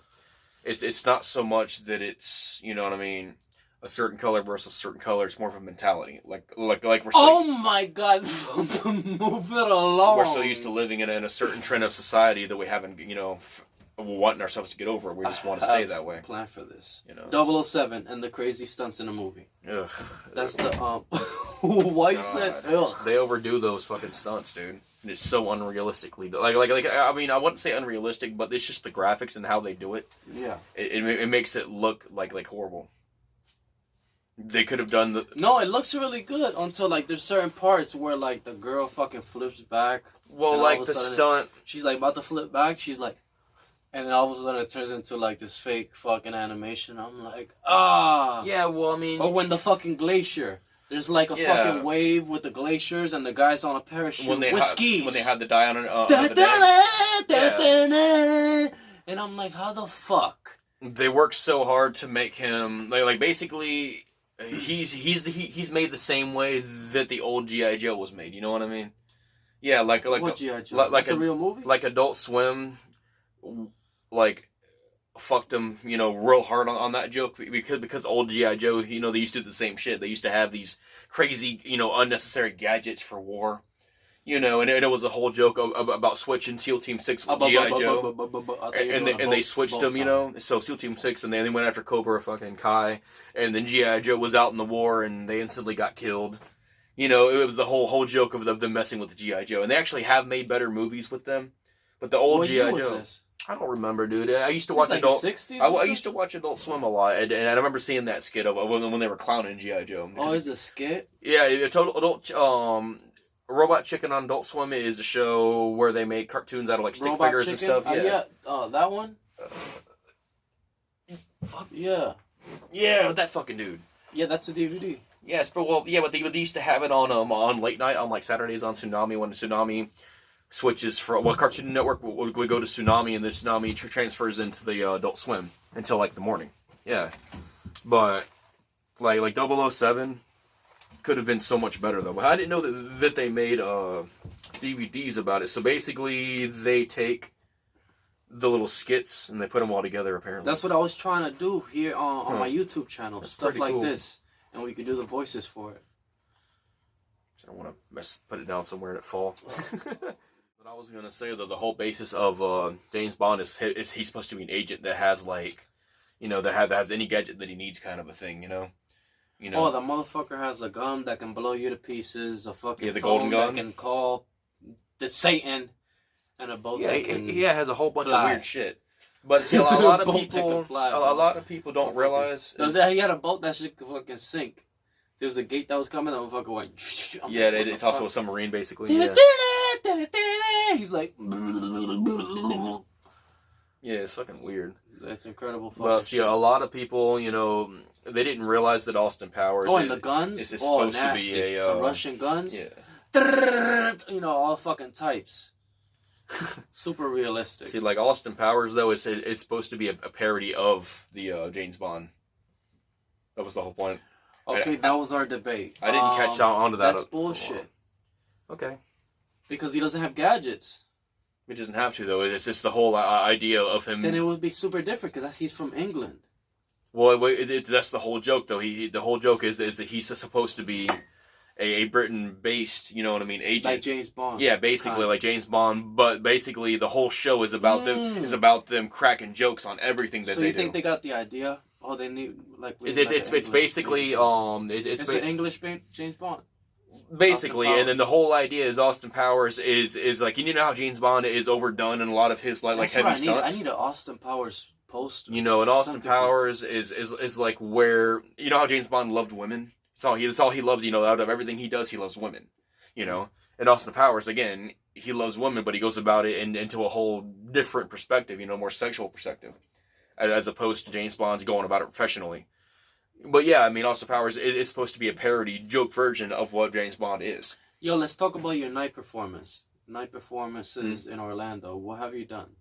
it's not so much that it's what I mean, a certain color versus a certain color. It's more of a mentality. Like we're so, oh my god, move it along. We're so used to living in a certain trend of society that we haven't wanting ourselves to get over. We just want to stay that way. Plan for this. 007 007 and the crazy stunts in the movie. Ugh. That's the why you said ugh. They overdo those fucking stunts, dude. It's so unrealistically like I mean, I wouldn't say unrealistic, but it's just the graphics and how they do it. Yeah. It makes it look like horrible. They could have done the. No, it looks really good until there's certain parts where the girl fucking flips back. Well, like the stunt. She's about to flip back. She's like, and then all of a sudden it turns into this fake fucking animation. I'm like, ah. Yeah, well, I mean. Or when the fucking glacier. There's a fucking wave with the glaciers and the guys on a parachute with skis. When they had the die on it. And I'm like, how the fuck? They worked so hard to make him basically he's made the same way that the old G.I. Joe was made. You know what I mean? Yeah, what G.I. Joe? That's a real movie? Like Adult Swim, fucked him, real hard on that joke because old G.I. Joe, they used to do the same shit. They used to have these crazy, unnecessary gadgets for war, and it was a whole joke about switching SEAL Team 6 with G.I. Joe, and they switched them, so SEAL Team 6, and then they went after Cobra fucking Kai, and then G.I. Joe was out in the war, and they instantly got killed. It was the whole joke of them messing with the G.I. Joe, and they actually have made better movies with them, but the old G.I. Joe. I don't remember, dude. I used to watch Adult. 60s I used to watch Adult Swim a lot, and I remember seeing that skit of when they were clowning G.I. Joe. Oh, is it a skit? Yeah, the total adult. Robot Chicken on Adult Swim is a show where they make cartoons out of stick Robot figures Chicken? and stuff. Yeah. That one. Fuck yeah. Yeah, that fucking dude. Yeah, that's a DVD. Yes, but they used to have it on late night on Saturdays on Tsunami when Tsunami switches for Cartoon Network would go to Tsunami, and the Tsunami transfers into the Adult Swim until the morning. Yeah, but like 007 could have been so much better though. But I didn't know that they made DVDs about it. So basically, they take the little skits and they put them all together. Apparently, that's what I was trying to do here on my YouTube channel. That's stuff like cool. This, and we could do the voices for it. I don't want to put it down somewhere and it fall. But I was gonna say that the whole basis of James Bond is he's supposed to be an agent that has that has any gadget that he needs, kind of a thing, Oh, the motherfucker has a gun that can blow you to pieces, a fucking the phone golden gun that can call the Satan, and a boat that can it has a whole bunch fly. of weird shit. But see, a lot of Boat that people, can fly, a lot of people don't realize. He had a boat that shit could fucking sink. There was a gate that was coming, that motherfucker went. Yeah, it's also a submarine, basically. Yeah. He's like. Yeah, it's fucking weird. That's incredible. But see, a lot of people, you know, they didn't realize that Austin Powers. Oh, and the guns. Is Oh, supposed nasty. to be a the Russian guns. Yeah. You know, all fucking types. Super realistic. See, like Austin Powers though is supposed to be a parody of the James Bond. That was the whole point. Okay, that was our debate. I didn't catch on to that. That's bullshit. Okay. Because he doesn't have gadgets. He doesn't have to though. It's just the whole idea of him. Then it would be super different because he's from England. Well, that's the whole joke though. The whole joke is that he's supposed to be a Britain-based, you know what I mean, agent. Like James Bond. Yeah, basically like James Bond. But basically, the whole show is about them cracking jokes on everything that they do. So you think they got the idea? Oh, they need like. It's basically it's an English James Bond. Basically, and then the whole idea is Austin Powers is like, you know how James Bond is overdone in a lot of his like heavy stunts. I need an Austin Powers poster. You know, and Austin Powers is like where, you know how James Bond loved women. That's all he loves. You know, out of everything he does, he loves women. You know, and Austin Powers again, he loves women, but he goes about it into a whole different perspective. You know, more sexual perspective, as opposed to James Bond's going about it professionally. But yeah, I mean, Austin Powers is supposed to be a parody, joke version of what James Bond is. Yo, let's talk about your night performance. Night performances in Orlando. What have you done?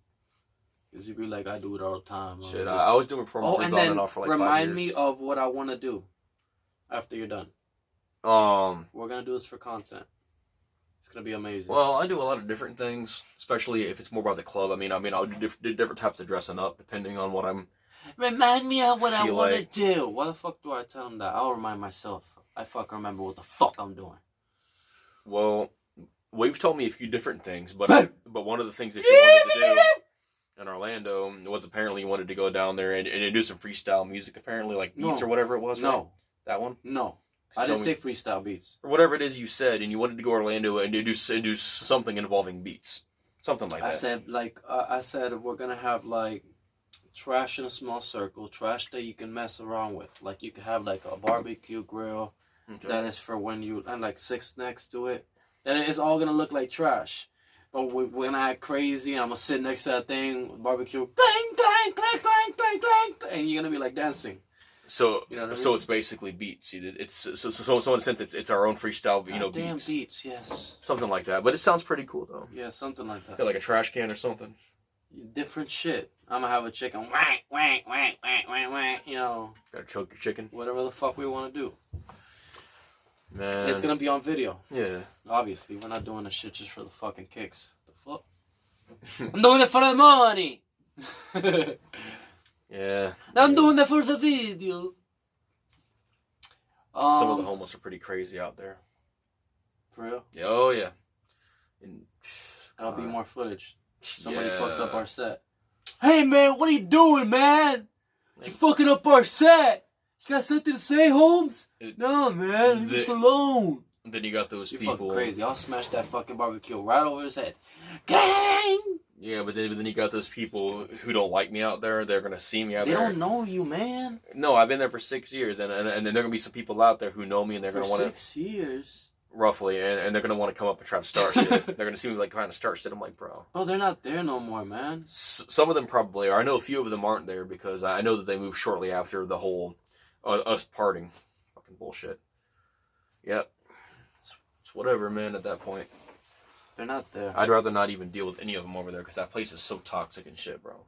Because you'd be like, I do it all the time. Shit, I was doing performances on and off for like 5 years. Remind me of what I want to do after you're done. We're going to do this for content. It's going to be amazing. Well, I do a lot of different things, especially if it's more about the club. I mean, I'll do different types of dressing up depending on what I'm... Remind me of what I want to do. Why the fuck do I tell them that? I'll remind myself. I fucking remember what the fuck I'm doing. Well, Wave's told me a few different things, but one of the things that you wanted to do in Orlando was apparently you wanted to go down there and do some freestyle music, apparently, like beats or whatever it was, right? No. That one? No. I didn't say freestyle beats. Or whatever it is you said, and you wanted to go to Orlando and do something involving beats. Something like that. I said we're going to have, like, trash in a small circle, trash that you can mess around with. Like, you could have, like, a barbecue grill that is for when you, and, like, 6 next to it. Then it's all going to look like trash. But we're going to act crazy, and I'm going to sit next to that thing, barbecue, clang, clang, clang, clang, clang, clang, and you're going to be, like, dancing. So, you know what I mean? So it's basically beats. It's so in a sense, it's our own freestyle, you know, damn beats. Beats, yes. Something like that. But it sounds pretty cool, though. Yeah, something like that. Yeah, like a trash can or something. Different shit. I'm gonna have a chicken, wank, wank, wank, wank, wank, wank, you know. Gotta choke your chicken. Whatever the fuck we want to do. Man. It's gonna be on video. Yeah. Obviously, we're not doing this shit just for the fucking kicks. The fuck? I'm doing it for the money. Yeah. I'm doing it for the video. Some of the homeless are pretty crazy out there. For real? Oh, yeah. And, that'll be more footage. Somebody fucks up our set. Hey, man, what are you doing, man? You're fucking up our set. You got something to say, Holmes? No, man, leave us alone. Then you got those people. Fucking crazy. I'll smash that fucking barbecue right over his head. Gang! Yeah, but then you got those people who don't like me out there. They're gonna see me out there. They don't know you, man. No, I've been there for 6 years, and then there are gonna be some people out there who know me, and they're gonna want to 6 years. Roughly, and they're gonna want to come up and try to start shit. They're gonna see me like trying to start shit. I'm like, bro. Oh, they're not there no more, man. Some of them probably are. I know a few of them aren't there because I know that they moved shortly after the whole us parting. Fucking bullshit. Yep. It's whatever, man. At that point, they're not there. I'd rather not even deal with any of them over there because that place is so toxic and shit, bro.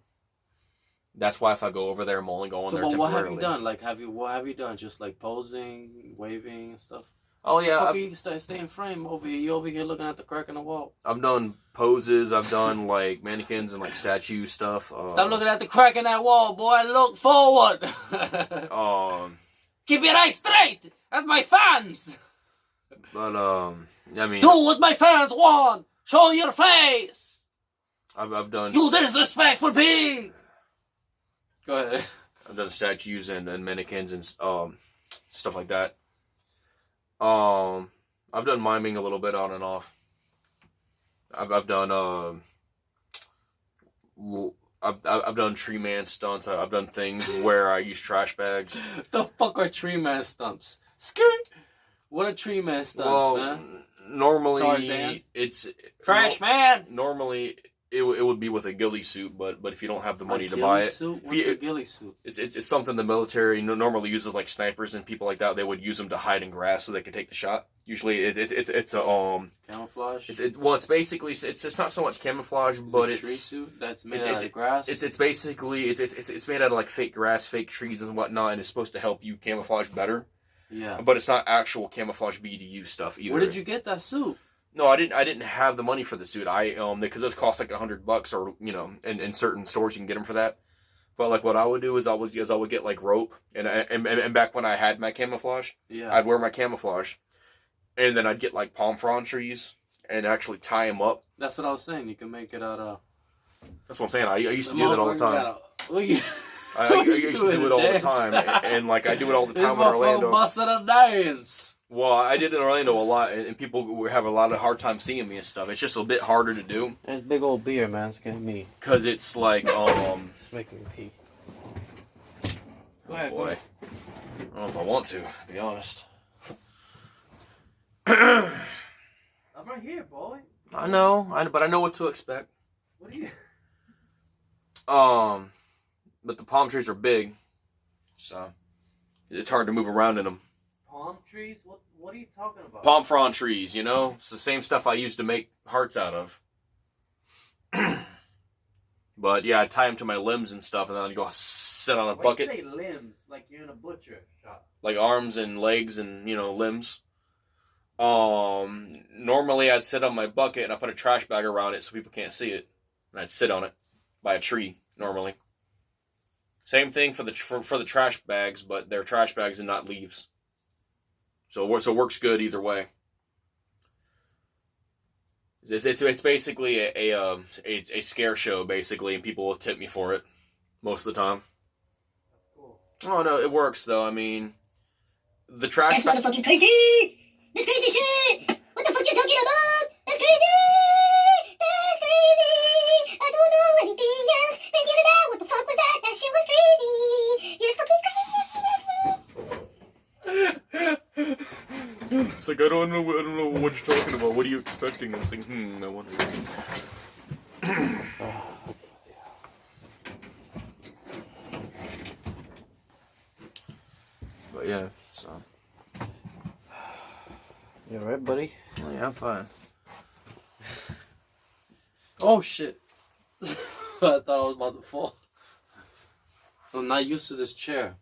That's why if I go over there, I'm only going there temporarily. What have you done? Like, what have you done? Just like posing, waving, and stuff. Oh yeah, fuck you stay in frame over here. You over here looking at the crack in the wall. I've done poses. I've done like mannequins and like statue stuff. Stop looking at the crack in that wall, boy. Look forward. Keep your eyes straight at my fans. But I mean, do what my fans want. Show your face. I've done. You disrespectful pig. Go ahead. I've done statues and mannequins and stuff like that. I've done miming a little bit on and off. I've done I've done tree man stunts. I've done things where I use trash bags. The fuck are tree man stunts? Skirt. What are tree man stunts, man? Normally Tarzan? it's trash man. Normally it would be with a ghillie suit, but if you don't have the money A to buy ghillie it, suit? if What's you- a ghillie suit? it's something the military normally uses, like snipers and people like that. They would use them to hide in grass so they could take the shot. Usually, it's a Camouflage? it's basically it's not so much camouflage, It's but a it's tree suit that's made it's- out of grass? it's basically it's made out of like fake grass, fake trees and whatnot, and it's supposed to help you camouflage better. Yeah. But it's not actual camouflage BDU stuff either. Where did you get that suit? No, I didn't have the money for the suit. Because those cost like $100, or in certain stores you can get them for that. But like what I would do is I would get like rope, and back when I had my camouflage, Yeah. I'd wear my camouflage, and then I'd get like palm frond trees and actually tie them up. That's what I was saying. You can make it out of... That's what I'm saying. I used to do that all the time. What you... I used to do it all the time, and like I do it all the time in Orlando. Busted a dance. Well, I did in Orlando a lot, and people have a lot of hard time seeing me and stuff. It's just a bit harder to do That's big old beer, man. It's getting me. because it's like It's making me pee. Go ahead. boy, I don't know if I want to be honest. I'm right here, boy. I know, but I know what to expect. What are you... But the palm trees are big, so it's hard to move around in them. Palm trees? What are you talking about? Palm frond trees, it's the same stuff I used to make hearts out of. But yeah, I tie them to my limbs and stuff, and then I'd go sit on a Why bucket, you say limbs like you're in a butcher shop? like arms and legs and limbs. Normally I'd sit on my bucket and I put a trash bag around it so people can't see it, and I'd sit on it by a tree normally. Same thing for the trash bags, but they're trash bags and not leaves. So it works good either way. It's basically a scare show basically, and people will tip me for it most of the time. That's cool. Oh no, it works though. I mean, the trash. That's motherfucking crazy! That's crazy shit! What the fuck you talking about? That's crazy! That's crazy! I don't know anything else. Crazy than that. What the fuck was that? That shit was crazy! You're fucking crazy! It's like I don't know what you're talking about. What are you expecting? And it's like, I wonder. But yeah, so. You alright, buddy? Oh, yeah, I'm fine. Oh shit! I thought I was about to fall. I'm not used to this chair.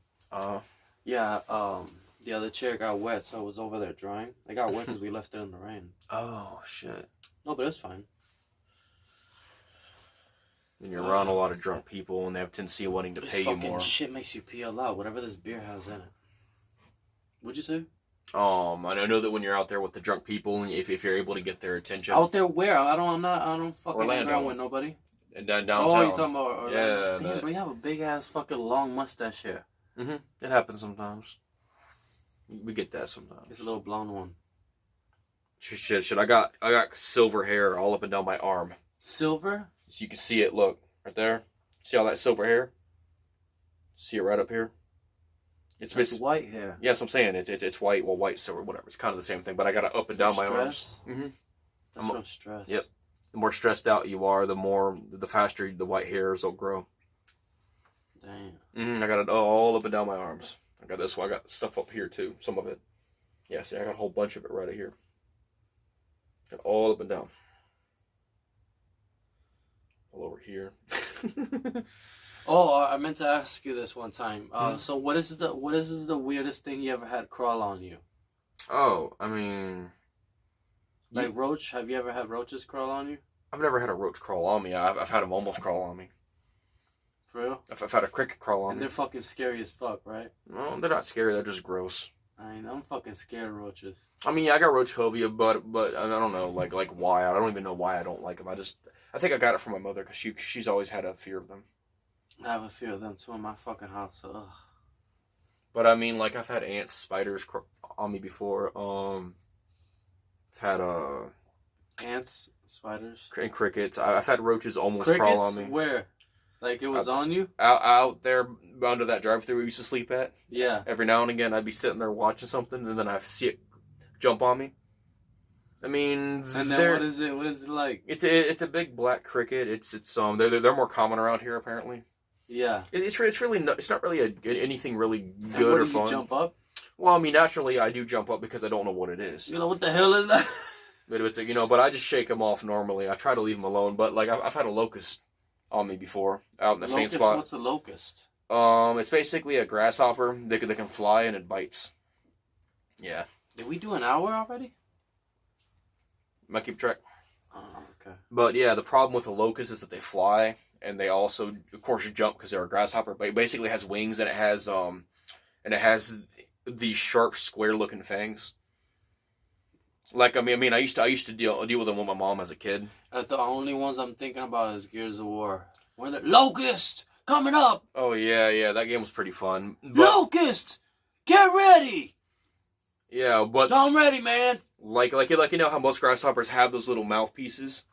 Yeah, the other chair got wet, so I was over there drying. It got wet because we left it in the rain. Oh shit. No, but it's fine. And you're around a lot of drunk people, and they have a tendency of wanting to This pay you fucking more. shit makes you pee a lot. Whatever this beer has in it. What'd you say? I know that when you're out there with the drunk people, and if you're able to get their attention. Out there where? I don't fucking hang Orlando. around with nobody. And downtown. Oh, you talking about Orlando? Yeah, Damn, that- bro, you have a big ass fucking long mustache here. Mm-hmm. It happens sometimes. We get that sometimes. It's a little blonde one. Shit. I got silver hair all up and down my arm, Silver? so you can see it. Look right there. See all that silver hair? See it right up here? It's It's basically, white hair. yes, I'm saying it's white. Well, white, silver, whatever. It's kind of the same thing, but I got it up and down my arms. Stress? Mm-hmm. That's from stress. Yep. The more stressed out you are, the faster the white hairs will grow. Damn. I got it all up and down my arms. I got this one. I got stuff up here too. Some of it. Yeah, see, I got a whole bunch of it right here. Got all up and down. All over here. Oh, I meant to ask you this one time. So what is the weirdest thing you ever had crawl on you? Oh, I mean, Like roach? Have you ever had roaches crawl on you? I've never had a roach crawl on me. I've had them almost crawl on me. For real? I've had a cricket crawl on And me. they're fucking scary as fuck, right? No, they're not scary. They're just gross. I mean, I'm fucking scared of roaches. I mean, yeah, I got roach phobia, but I don't know, like why. I don't even know why I don't like them. I think I got it from my mother because she's always had a fear of them. I have a fear of them too in my fucking house. So, ugh. But I mean, like I've had ants, spiders on me before. I've had Ants, spiders. and crickets. I've had roaches almost crawl on me. Where? Like it was on you? Out there under that drive-through we used to sleep at. Yeah. Every now and again, I'd be sitting there watching something, and then I see it jump on me. I mean, And then what is it? What is it like? It's a big black cricket. It's they're more common around here apparently. Yeah. It's really it's not really anything really good and what, or do fun. You jump up? Well, I mean, naturally I do jump up because I don't know what it is. You know what the hell is that? But it's but I just shake them off normally. I try to leave them alone. But like I've had a locust on me before out in the same spot. What's a locust? It's basically a grasshopper. They can fly and it bites. Yeah. Did we do an hour already? I keep track. Oh, okay. But yeah, the problem with the locust is that they fly and they also, of course, jump because they're a grasshopper. But it basically has wings and it has these sharp, square-looking fangs. Like I mean, I used to deal with them with my mom as a kid. The only ones I'm thinking about is Gears of War. Where the Locust coming up. Oh yeah, that game was pretty fun. But, Locust, get ready. Yeah, but I'm ready, man. Like you know how most grasshoppers have those little mouthpieces.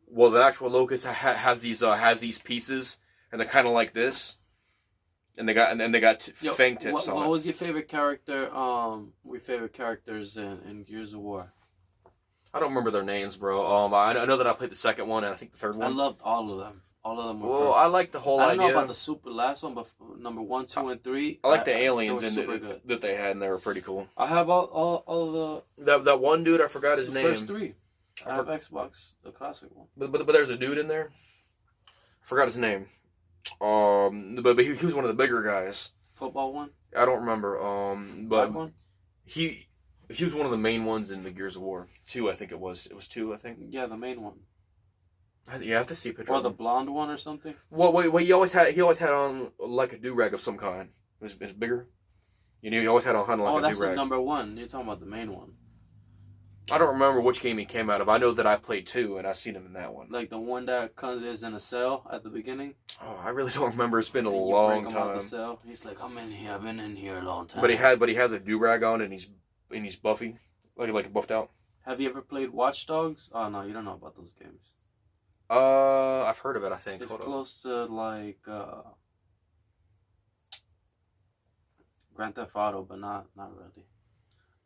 Well, the actual locust has these pieces, and they're kind of like this, and they got fang tips on it. What was your favorite character? Your favorite characters in Gears of War? I don't remember their names, bro. I know that I played the second one and I think the third one. I loved all of them. All of them were Well, I like the whole idea. I don't know about the super last one, but number 1, 2, and 3. I like the aliens that they had, and they were pretty cool. I have all that one dude. I forgot his name. First 3. I have Xbox, the classic one. But there's a dude in there. I forgot his name. But he was one of the bigger guys. Football one. I don't remember. But Black one. He was one of the main ones in the Gears of War 2. I think it was. It was 2. I think. Yeah, the main one. Yeah, I have to see a picture. Or the blonde one or something. Well, he always had on like a do-rag of some kind. It was bigger. You know, he always had on like a do-rag. Oh, that's the number 1. You're talking about the main one. I don't remember which game he came out of. I know that I played 2, and I seen him in that one. Like the one that is in a cell at the beginning. Oh, I really don't remember. It's been a long time. Out the cell. He's like, I'm in here. I've been in here a long time. But he has a do-rag on, and he's buffy, like buffed out. Have you ever played Watch Dogs? Oh no, you don't know about those games. I've heard of it. I think it's close to like Grand Theft Auto, but not really.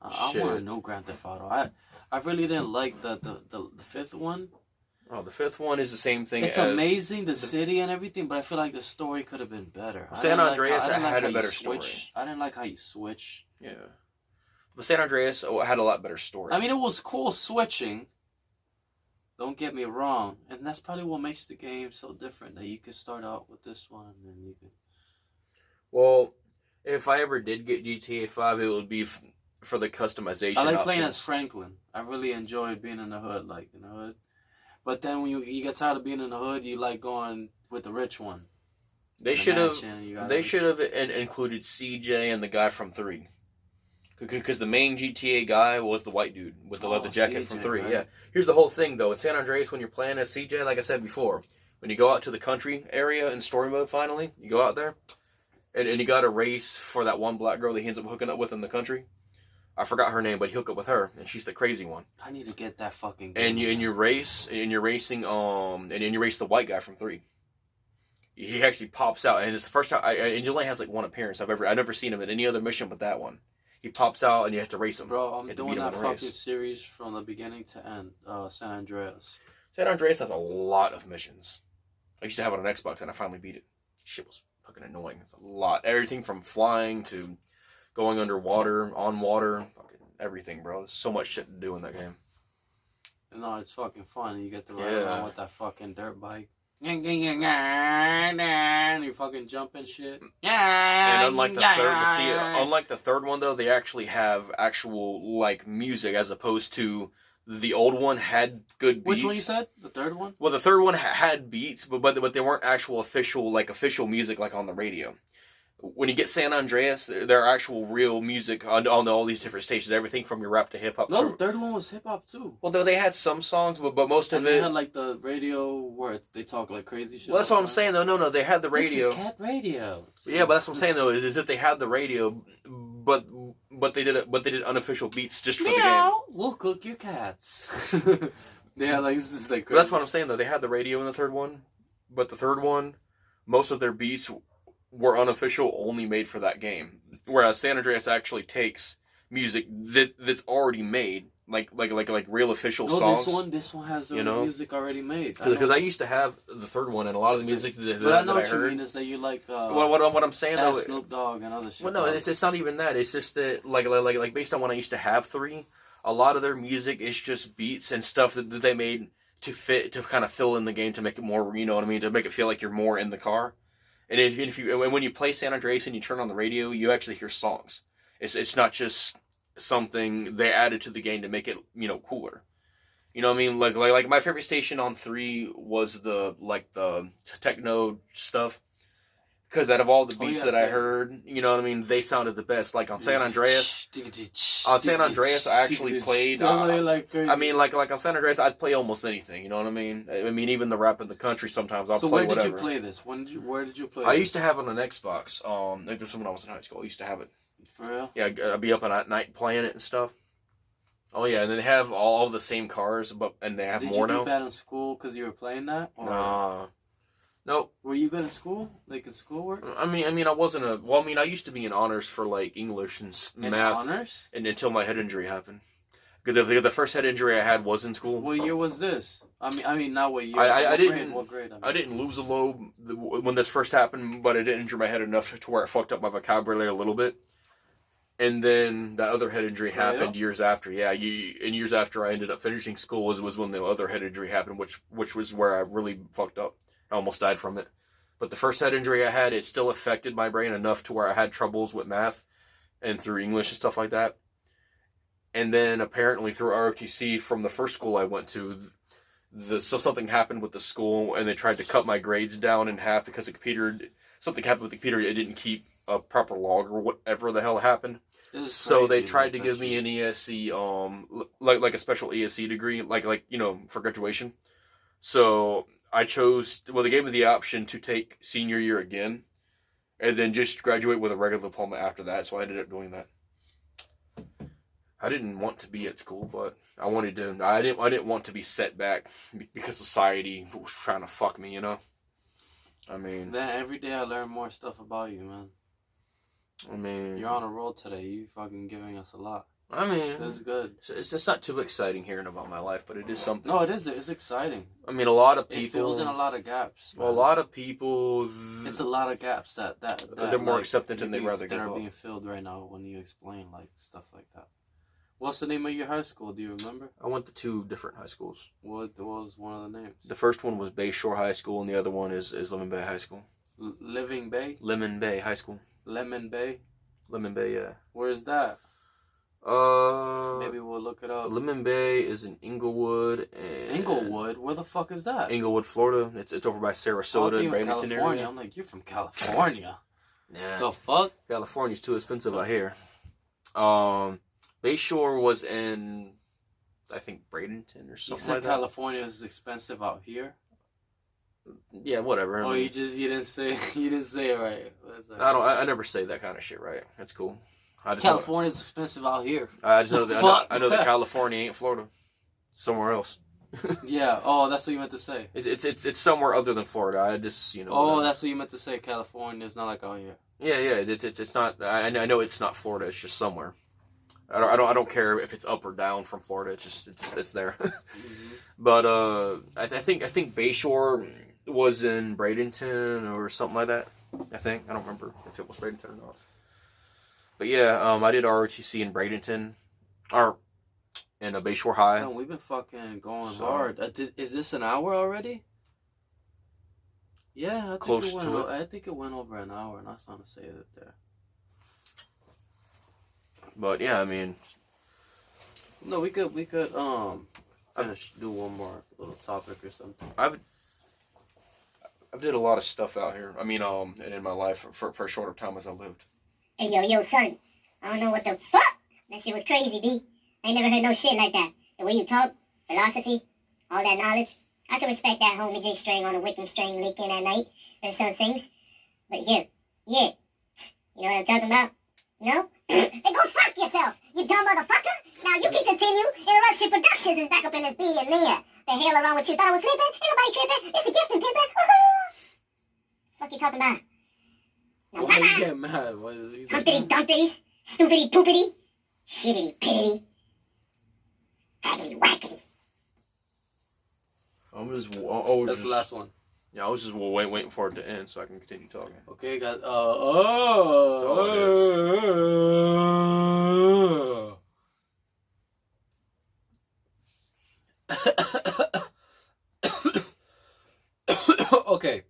I want a new Grand Theft Auto. I really didn't like the 5th one. Oh, the 5th one is the same thing. It's amazing, the city and everything, but I feel like the story could have been better. San Andreas had a better story. I didn't like how you switch. Yeah, but San Andreas had a lot better story. I mean, it was cool switching. Don't get me wrong, and that's probably what makes the game so different. That you could start out with this one, and you could. Well, if I ever did get GTA 5, it would be for the customization. I like playing as Franklin. I really enjoyed being in the hood, But then when you get tired of being in the hood, you like going with the rich one. They should have included CJ and the guy from 3. Because the main GTA guy was the white dude with the leather jacket from 3. Right? Yeah. Here's the whole thing, though. In San Andreas, when you're playing as CJ, like I said before, when you go out to the country area in story mode, finally, you go out there, and you got to race for that one black girl that he ends up hooking up with in the country. I forgot her name, but he hooked up with her, and she's the crazy one. I need to get that fucking game. And you race the white guy from 3. He actually pops out, and it's the first time. And he only has like one appearance I've never seen him in any other mission but that one. He pops out, and you have to race him. Bro, I'm doing that fucking series from the beginning to end. San Andreas. San Andreas has a lot of missions. I used to have it on Xbox, and I finally beat it. Shit was fucking annoying. It's a lot. Everything from flying to going underwater, on water, fucking everything, bro. There's so much shit to do in that game. No, it's fucking fun. You get to ride around with that fucking dirt bike. And you fucking jumping shit. And unlike the third one though, they actually have actual like music as opposed to the old one had good beats. Which one you said? The third one? Well, the third one had beats, but they weren't actual official music like on the radio. When you get San Andreas, there are actual real music on all these different stations, everything from your rap to hip hop. No, the third one was hip hop too. Well, they had some songs, but most of it. They had like the radio where they talk like crazy shit. Well, that's what I'm saying though. No, they had the radio. This is cat radio. Yeah, but that's what I'm saying though. Is that they had the radio, but they did unofficial beats just for the game. We'll cook your cats. Yeah, like this is like. That's what I'm saying though. They had the radio in the third one, but the third one, most of their beats were unofficial, only made for that game. Whereas San Andreas actually takes music that's already made, like real official No, songs. this one has the You know? music already made. Because I used to have the third one, and a lot of the music that But I know I what you heard. mean is that you like What I'm saying though. Snoop Dogg and other shit. Well, no, it's not even that. It's just that like based on when I used to have three, a lot of their music is just beats and stuff that they made to kind of fill in the game to make it more, you know what I mean, to make it feel like you're more in the car. And if you when you play San Andreas and you turn on the radio, you actually hear songs. It's not just something they added to the game to make it, you know, cooler. You know what I mean? Like my favorite station on 3 was the techno stuff. Because out of all the beats that I heard, you know what I mean, they sounded the best. Like on San Andreas, I actually played. I mean, like on San Andreas, I'd play almost anything. You know what I mean? I mean, even the rap in the country. Sometimes I'll play whatever. So where did you play this? Where did you play? I used to have it on an Xbox. Like this when I was in high school. I used to have it. For real? Yeah, I'd be up at night playing it and stuff. Oh yeah, and then they have all the same cars, and they have more now. Did you do bad in school because you were playing that? Or? Nah. Nope. Were you good at school? Like in schoolwork? I mean, I wasn't I used to be in honors for like English and math. Honors? And until my head injury happened. Because the first head injury I had was in school. What year was this? I mean, not what year. I didn't. What grade? I didn't lose a lobe when this first happened, but it didn't injure my head enough to where it fucked up my vocabulary a little bit. And then that other head injury happened years after. Yeah, and years after I ended up finishing school was when the other head injury happened, which was where I really fucked up. I almost died from it. But the first head injury I had, it still affected my brain enough to where I had troubles with math and through English and stuff like that. And then apparently through ROTC from the first school I went to, so something happened with the school and they tried to cut my grades down in half because something happened with the computer. It didn't keep a proper log or whatever the hell happened. So they tried to give me an ESC, like a special ESC degree, like you know, for graduation. So I chose, they gave me the option to take senior year again, and then just graduate with a regular diploma after that, so I ended up doing that. I didn't want to be at school, but I wanted to. I didn't want to be set back because society was trying to fuck me, you know? I mean... Man, every day I learn more stuff about you, man. I mean... You're on a roll today. You fucking giving us a lot. I mean, that's good. It's just not too exciting hearing about my life, but it is something. No, it is. It's exciting. I mean, a lot of people. It fills in a lot of gaps. Well, a lot of people. It's a lot of gaps that they're more acceptant and they rather give up. That are being filled right now when you explain like stuff like that. What's the name of your high school? Do you remember? I went to 2 different high schools. What was one of the names? The first one was Bayshore High School, and the other one is Lemon Bay High School. Living Bay. Lemon Bay High School. Lemon Bay. Lemon Bay, yeah. Where is that? Maybe we'll look it up. Lemon Bay is in Inglewood. Inglewood? Where the fuck is that? Inglewood, Florida. It's over by Sarasota and Bradenton area. I'm like, you're from California. Yeah. The fuck? California's too expensive out here. Bayshore was in, I think, Bradenton or something like that. You said California is expensive out here? Yeah, whatever. Oh, you didn't say it right. I never say that kind of shit right. That's cool. California's expensive out here. I just know that I know that California ain't Florida. Somewhere else. Yeah. Oh, that's what you meant to say. It's somewhere other than Florida. I just, you know. Oh, whatever. That's what you meant to say. California is not like out here. Yeah. It's not. I know it's not Florida. It's just somewhere. I don't care if it's up or down from Florida. It's there. Mm-hmm. But I think Bayshore was in Bradenton or something like that. I don't remember if it was Bradenton or not. But yeah, I did ROTC in Bradenton, or in a Bayshore High. Man, we've been fucking going hard. Is this an hour already? Yeah, I think it went over an hour, and I was trying to say it there. But yeah, I mean, no, we could do one more little topic or something. I've did a lot of stuff out here. I mean, and in my life for a shorter time as I lived. Hey, yo, son. I don't know what the fuck. That shit was crazy, B. I ain't never heard no shit like that. The way you talk, philosophy, all that knowledge. I can respect that homie J string on a Wickham string leaking at night. There's some things. But here, yeah. You know what I'm talking about? No? Then go fuck yourself, you dumb motherfucker. Now you can continue. Interruption Productions is back up in this B and there. The hell around with you. Thought I was tripping? Ain't nobody tripping. It's a gift and pimping. Fuck you talking about? Now, why you get mad? What is he Humpity dumpity, stupidity poopity, shittity pittity. Wackety wackety. That's the last one. Yeah, I was just waiting for it to end so I can continue talking. Okay, guys. Okay.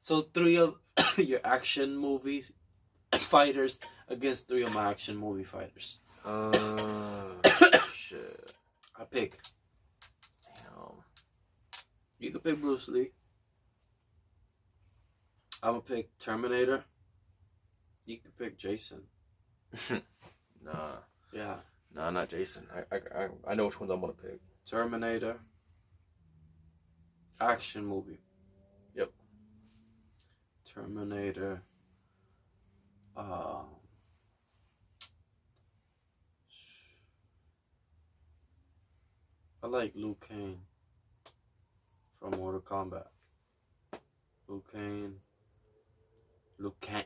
So 3 of your action movies fighters against 3 of my action movie fighters. Shit. I pick. Damn. You can pick Bruce Lee. I'm gonna pick Terminator. You can pick Jason. Nah. Yeah. Nah, not Jason. I know which ones I'm gonna pick. Terminator. Action movie. Yep. Terminator. I like Liu Kang from Mortal Kombat. Liu Kang.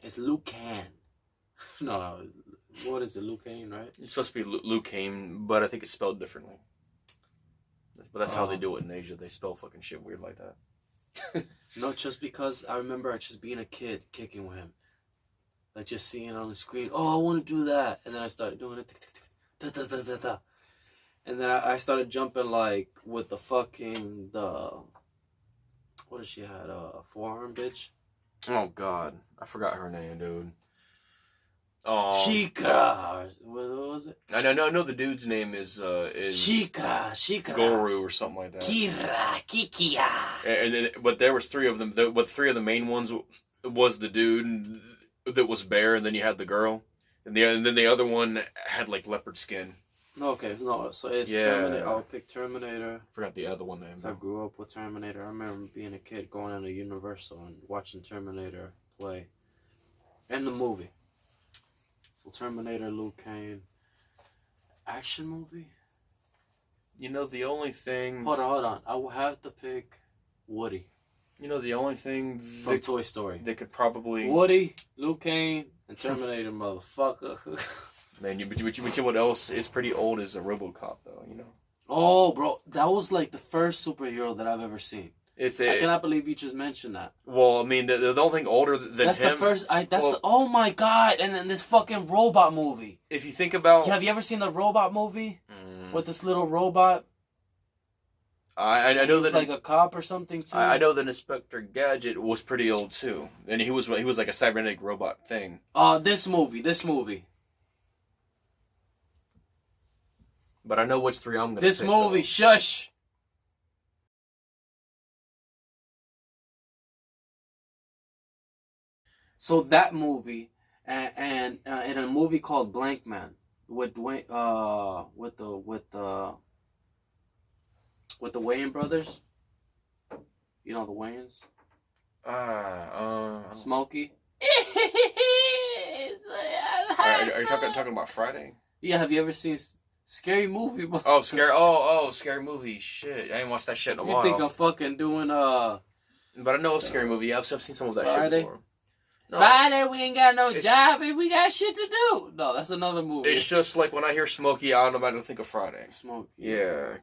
It's Liu Kang. No, what is it? Liu Kang, right? It's supposed to be Liu Kang, but I think it's spelled differently. But that's how they do it in Asia. They spell fucking shit weird like that. No, just because I remember just being a kid kicking with him. Like just seeing it on the screen. Oh, I want to do that. And then I started doing it. And then I started jumping like with the fucking, what does she had? Forearm bitch? Oh, God. I forgot her name, dude. Shika. What was it? I know the dude's name is Shika. Goru or something like that. Kikia. And then, but there was 3 of them. But 3 of the main ones was the dude that was bear, and then you had the girl, and then the other one had like leopard skin. Okay, no, so it's Yeah. Terminator. I'll pick Terminator. Forgot the other one name. I grew up with Terminator. I remember being a kid going into Universal and watching Terminator play. And the movie. So Terminator, Liu Kang. Action movie? You know the only thing. Hold on. I will have to pick Woody. You know the only thing From Toy Story. they could probably. Woody, Liu Kang, and Terminator, motherfucker. Man, but you know what else is pretty old is a RoboCop, though. You know. Oh, bro, that was like the first superhero that I've ever seen. I cannot believe you just mentioned that. Well, I mean, the only thing older than that's him. The first. Oh my god! And then this fucking robot movie. If you think about. Have you ever seen the robot movie with this little robot? I know that like a cop or something too. I know that Inspector Gadget was pretty old too, and he was like a cybernetic robot thing. This movie. But I know which 3 I'm gonna. This pick, movie, though. shush. So that movie, and in a movie called Blank Man with Dwayne, with the Wayans brothers. You know the Wayans. Smokey. Are you talking about Friday? Yeah. Have you ever seen Scary Movie? Oh, Scary Movie. Shit, I ain't watched that shit in a while. You think I'm fucking doing But I know a Scary Movie. I've seen some of that Friday? shit before. No, Friday, we ain't got no job and we got shit to do. No, that's another movie. It's just like when I hear Smokey, I automatically think of Friday. Smokey. Yeah.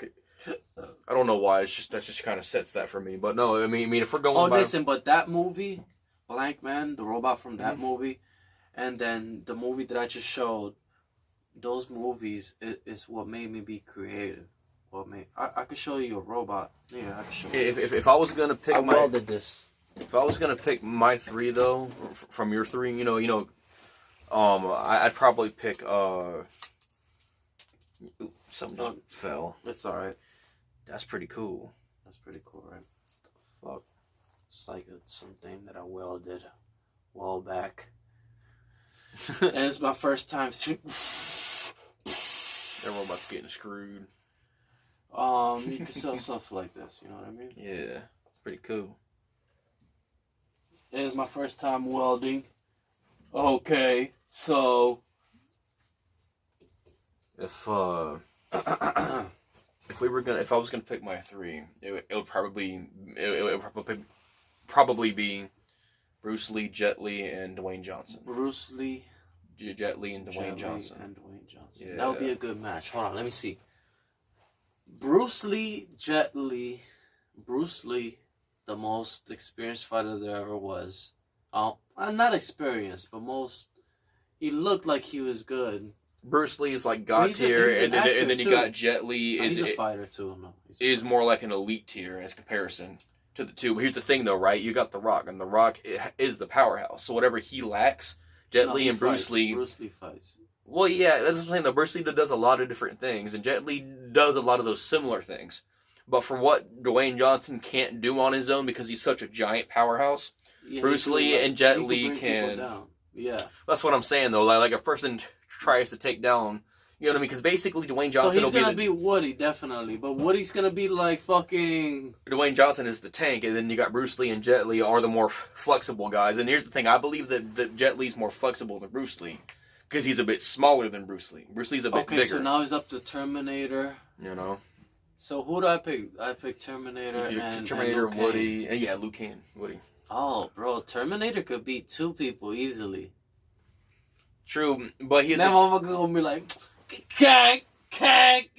I don't know why. That just kind of sets that for me. But no, I mean, if we're going by... listen, but that movie, Blank Man, the robot from that movie, and then the movie that I just showed, those movies is what made me be creative. I could show you a robot. Yeah, I could show you. If I was gonna pick welded this. If I was gonna pick my 3 though, from your 3, I'd probably pick something just fell. It's all right. That's pretty cool. That's pretty cool, right? Fuck. It's like something that I welded a while back. And it's my first time. That robot's getting screwed. You can sell stuff like this, you know what I mean? Yeah, pretty cool. It is my first time welding. Okay, so if I was gonna pick my 3, it would probably be Bruce Lee, Jet Li, and Dwayne Johnson. Bruce Lee, Jet Li, and Dwayne Johnson. And Dwayne Dwayne Johnson. Yeah. That would be a good match. Hold on, let me see. Bruce Lee, Jet Li. Bruce Lee, the most experienced fighter there ever was. Not experienced, but most. He looked like he was good. Bruce Lee is like God tier, and then you got Jet Li. He's a fighter too. No, is more like an elite tier as comparison to the two. But here's the thing, though, right? You got The Rock, and The Rock is the powerhouse. So whatever he lacks, Jet Li and Bruce Lee. Bruce Lee fights. Well, yeah, that's what I'm saying. Though Bruce Lee does a lot of different things, and Jet Li does a lot of those similar things. But for what Dwayne Johnson can't do on his own because he's such a giant powerhouse, Bruce Lee and Jet Li can. Yeah, that's what I'm saying though. Like if a person tries to take down, you know what I mean? Because basically Dwayne Johnson. So he's gonna be Woody definitely, but Woody's gonna be like fucking. Dwayne Johnson is the tank, and then you got Bruce Lee and Jet Li are the more flexible guys. And here's the thing: I believe that Jet Li's more flexible than Bruce Lee because he's a bit smaller than Bruce Lee. Bruce Lee's a bit bigger. Okay, so now he's up to Terminator. You know. So who do I pick? I pick Terminator and Terminator, and Woody, and yeah, Liu Kang, Woody. Oh, bro, Terminator could beat 2 people easily. True, but he's that motherfucker gonna be like, Kang,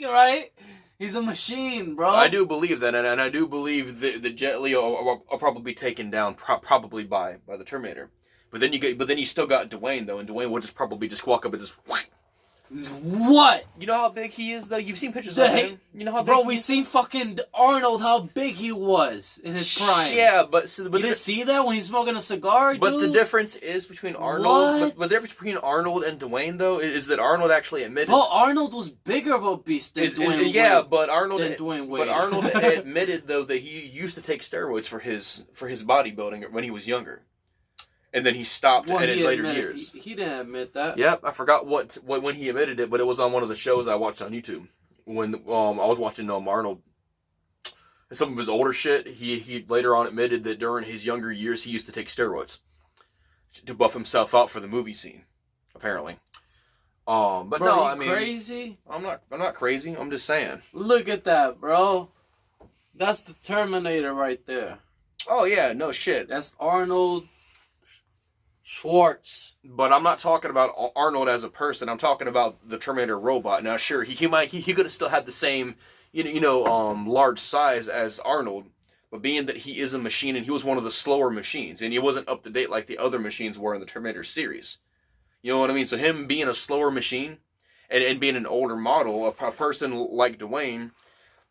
right? He's a machine, bro. I do believe that, and I do believe the Jet Li will probably be taken down, probably by the Terminator. But then you still got Dwayne though, and Dwayne will just probably just walk up and just. What? You know how big he is, though? You've seen pictures of him. You know how big we seen fucking Arnold, how big he was in his prime. Yeah, but you didn't see that when he's smoking a cigar, dude? But the difference is between Arnold... But the difference between Arnold and Dwayne, though, is that Arnold actually admitted... Well, Arnold was bigger of a beast than Dwayne. Yeah, but Arnold... Dwayne Wade. But Arnold admitted, though, that he used to take steroids for his bodybuilding when he was younger. And then he stopped in his later years. He didn't admit that. Yep, I forgot when he admitted it, but it was on one of the shows I watched on YouTube. When I was watching Arnold, and some of his older shit, he later on admitted that during his younger years he used to take steroids to buff himself out for the movie scene, apparently. But bro, no, I mean, crazy? I'm not crazy. I'm just saying. Look at that, bro. That's the Terminator right there. Oh yeah, no shit. That's Arnold Schwartz. But I'm not talking about Arnold as a person. I'm talking about the Terminator robot. Now, sure, he could have still had the same, large size as Arnold, but being that he is a machine and he was one of the slower machines, and he wasn't up to date like the other machines were in the Terminator series. You know what I mean? So him being a slower machine and being an older model, a person like Dwayne,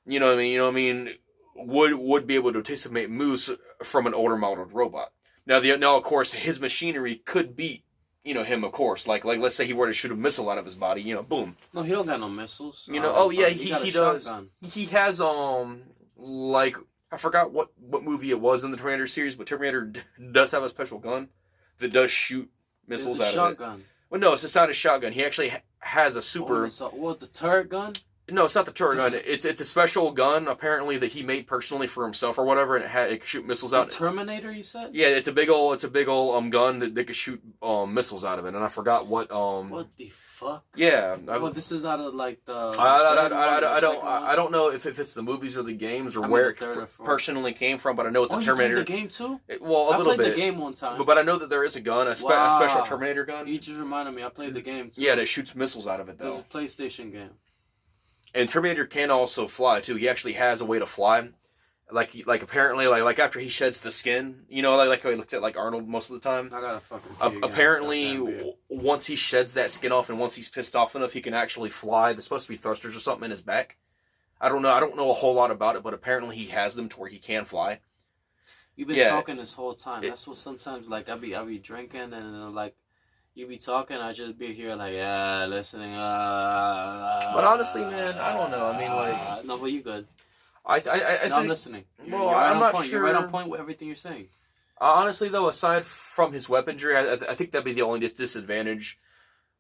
you know what I mean, would be able to anticipate moves from an older modeled robot. Now, of course, his machinery could beat, him, of course. Like let's say he were to shoot a missile out of his body, boom. No, he don't got no missiles. He does. Shotgun. He has, I forgot what movie it was in the Terminator series, but Terminator does have a special gun that does shoot missiles out of it. Shotgun. Well, no, it's not a shotgun. He actually has a super... What, the turret gun? No, it's not the turret gun. It's a special gun, apparently, that he made personally for himself or whatever, and it could shoot missiles out. The Terminator, you said? Yeah, it's a big old gun that could shoot missiles out of it, and I forgot what What the fuck? Yeah. Well, this is out of like the. I don't know if it's the movies or the games or where it personally came from, but I know it's a Terminator. You played the game too? A little bit. I played the game one time. But I know that there is a gun, a special Terminator gun. You just reminded me. I played the game too. Yeah, that shoots missiles out of it though. It's a PlayStation game. And Terminator can also fly too. He actually has a way to fly. Like apparently like after he sheds the skin, like how he looks at like Arnold most of the time. I gotta fucking apparently once he sheds that skin off and once he's pissed off enough, he can actually fly. There's supposed to be thrusters or something in his back. I don't know a whole lot about it, but apparently he has them to where he can fly. You've been talking this whole time. That's what sometimes like I be drinking and like you be talking, I just be here like listening. But honestly, man, I don't know. I mean, like no, but you good. I think I'm listening. You're right I'm not sure. You're right on point with everything you're saying. Honestly, though, aside from his weaponry, I think that'd be the only disadvantage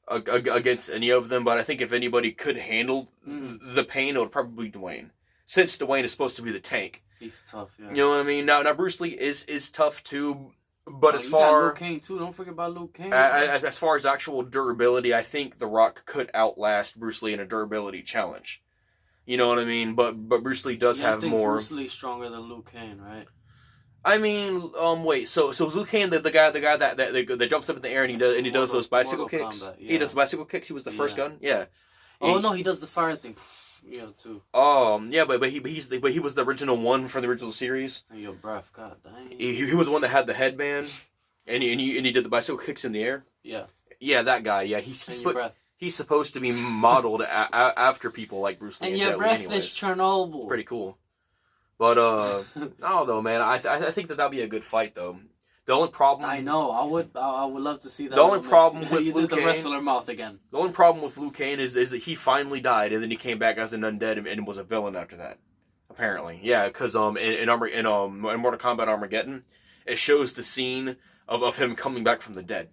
against any of them. But I think if anybody could handle the pain, it would probably be Dwayne. Since Dwayne is supposed to be the tank. He's tough, yeah. You know what I mean? Now Bruce Lee is tough too. But as you far got Liu Kang too, don't forget about Liu Kang. As far as actual durability, I think The Rock could outlast Bruce Lee in a durability challenge. You know what I mean? But Bruce Lee does have more. Bruce Lee's stronger than Liu Kang, right? I mean, wait. So Liu Kang, the guy that jumps up in the air and he does those bicycle kicks. Kombat, yeah. He does bicycle kicks. He was the first gun. Yeah. Oh no, he does the fire thing. Yeah, too. Yeah, but he was the original one from the original series. And your breath, god dang. He was the one that had the headband, and he did the bicycle kicks in the air. Yeah. Yeah, that guy. Yeah, he's supposed to be modeled after people like Bruce Lee. And your breath anyways. is Chernobyl. Pretty cool. But no, though, man. I think that'd be a good fight, though. The only problem I know. I would love to see that. The only problem with you Liu did the Kang, wrestler mouth again. The only problem with Liu Kang is that he finally died and then he came back as an undead and was a villain after that. Apparently, yeah, because in Mortal Kombat Armageddon, it shows the scene of him coming back from the dead,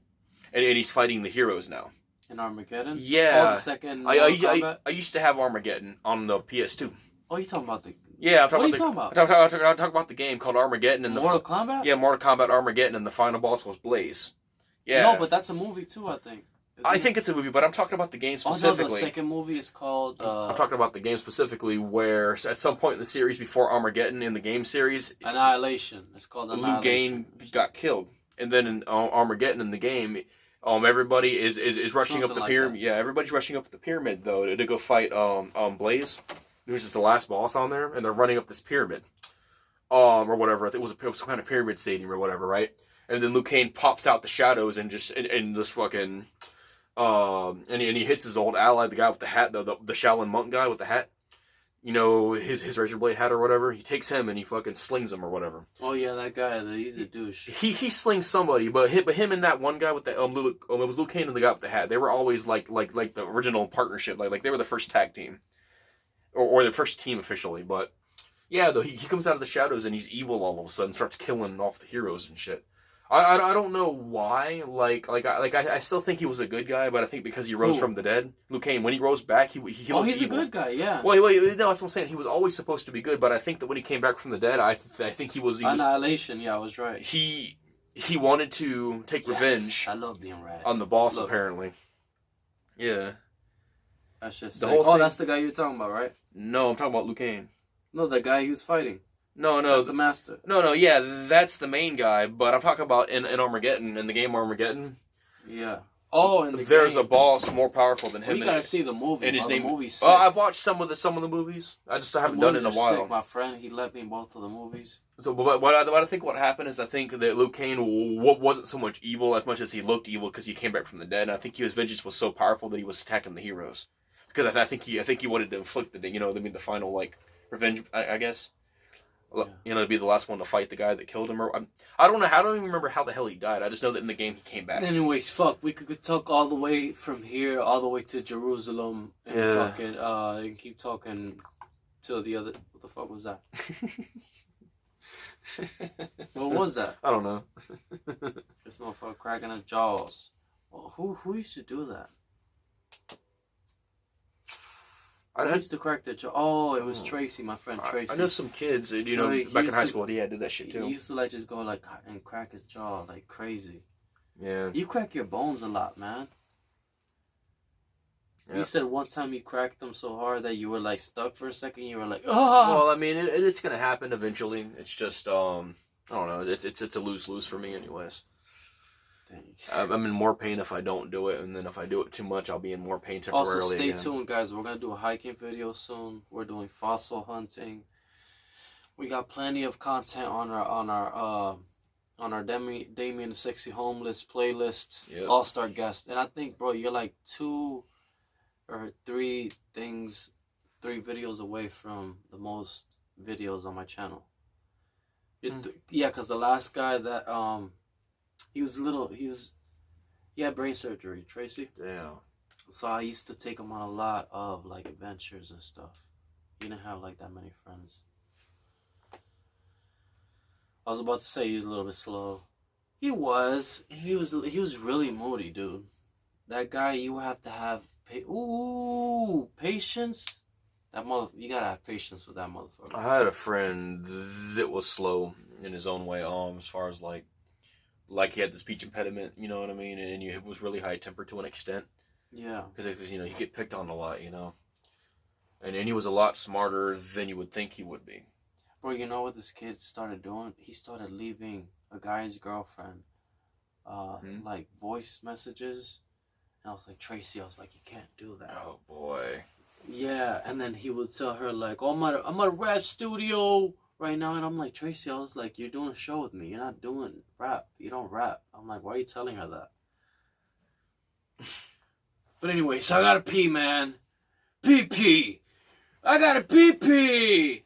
and he's fighting the heroes now. In Armageddon? Yeah. Oh, the second Mortal Kombat? I used to have Armageddon on the PS2. Oh, you talking about the... Yeah, I'm talking what are you talking about? I'm talking about the game called Armageddon. And Mortal Kombat? Yeah, Mortal Kombat Armageddon, and the final boss was Blaze. Yeah. No, but that's a movie too, I think. I think it's a movie, but I'm talking about the game specifically. Oh, no, the second movie is called... I'm talking about the game specifically where at some point in the series before Armageddon in the game series... Annihilation. It's called Annihilation. Liu Kang got killed. And then in Armageddon in the game... everybody is rushing up the pyramid. Yeah, everybody's rushing up the pyramid though to go fight Blaze, who's just the last boss on there, and they're running up this pyramid, or whatever. I think it was some kind of pyramid stadium or whatever, right? And then Liu Kang pops out the shadows and just fucking, and he hits his old ally, the guy with the hat, the Shaolin monk guy with the hat. You know, his razor blade hat or whatever. He takes him and he fucking slings him or whatever. Oh yeah, that guy. He's a douche. He slings somebody, but him and that one guy with the it was Liu Kang and the guy with the hat. They were always like the original partnership. Like they were the first tag team, or the first team officially. But yeah, though he comes out of the shadows and he's evil all of a sudden, starts killing off the heroes and shit. I don't know why. I still think he was a good guy, but I think because he rose from the dead, Liu Kang, when he rose back, he looked he's evil. A good guy, yeah. Well, no, that's what I'm saying. He was always supposed to be good, but I think that when he came back from the dead, I think he was Annihilation. Yeah, I was right. He wanted to take revenge. I love being right On the boss, apparently. Yeah. That's just that's the guy you're talking about, right? No, I'm talking about Liu Kang. No, the guy he was fighting. No, that's the master. No, yeah, that's the main guy. But I'm talking about in Armageddon, in the game Armageddon. Yeah. Oh, in the there's game. A boss more powerful than him. You gotta see the movie. And his name. The movie's sick. I've watched some of the movies. I just haven't done it in a while. Sick. My friend, he let me both of the movies. So, but what I think what happened is I think that Liu Kang wasn't so much evil as much as he looked evil because he came back from the dead. And I think his vengeance was so powerful that he was attacking the heroes. Because I think he wanted to inflict the final revenge. I guess. Yeah. To be the last one to fight the guy that killed him. I don't know. I don't even remember how the hell he died. I just know that in the game he came back. Anyways, fuck. We could talk all the way from here, all the way to Jerusalem, and fucking and keep talking till the other. What the fuck was that? What was that? I don't know. This motherfucker cracking his jaws. Well, who used to do that? I used to crack the jaw. Oh, it was Tracy, my friend Tracy. I know some kids, back in high school, did that shit too. He used to just go and crack his jaw like crazy. Yeah. You crack your bones a lot, man. Yeah. You said one time you cracked them so hard that you were stuck for a second. You were like, oh. Well, I mean, it's gonna happen eventually. It's just I don't know. It's a lose for me, anyways. I'm in more pain if I don't do it, and then if I do it too much, I'll be in more pain temporarily. Also, stay tuned, guys. We're gonna do a hiking video soon. We're doing fossil hunting. We got plenty of content on our Damien the Sexy Homeless playlist. Yep. All-star guest, and I think, bro, you're like 2 or 3 videos away from the most videos on my channel. Yeah, because the last guy that he had brain surgery, Tracy. Yeah. So I used to take him on a lot of adventures and stuff. He didn't have that many friends. I was about to say he was a little bit slow. He was really moody, dude. That guy, you have to have patience. You gotta have patience with that motherfucker. I had a friend that was slow in his own way. As far as he had the speech impediment, you know what I mean, and he was really high tempered to an extent. Yeah. Because he get picked on a lot, and he was a lot smarter than you would think he would be. Bro, you know what this kid started doing? He started leaving a guy's girlfriend, like voice messages. And I was like, Tracy, I was like, you can't do that. Oh boy. Yeah, and then he would tell her like, oh, I'm at a rap studio right now, and I'm like, Tracy, I was like, you're doing a show with me. You're not doing rap. You don't rap. I'm like, why are you telling her that? But anyway, so I gotta pee, man. Pee. I gotta pee.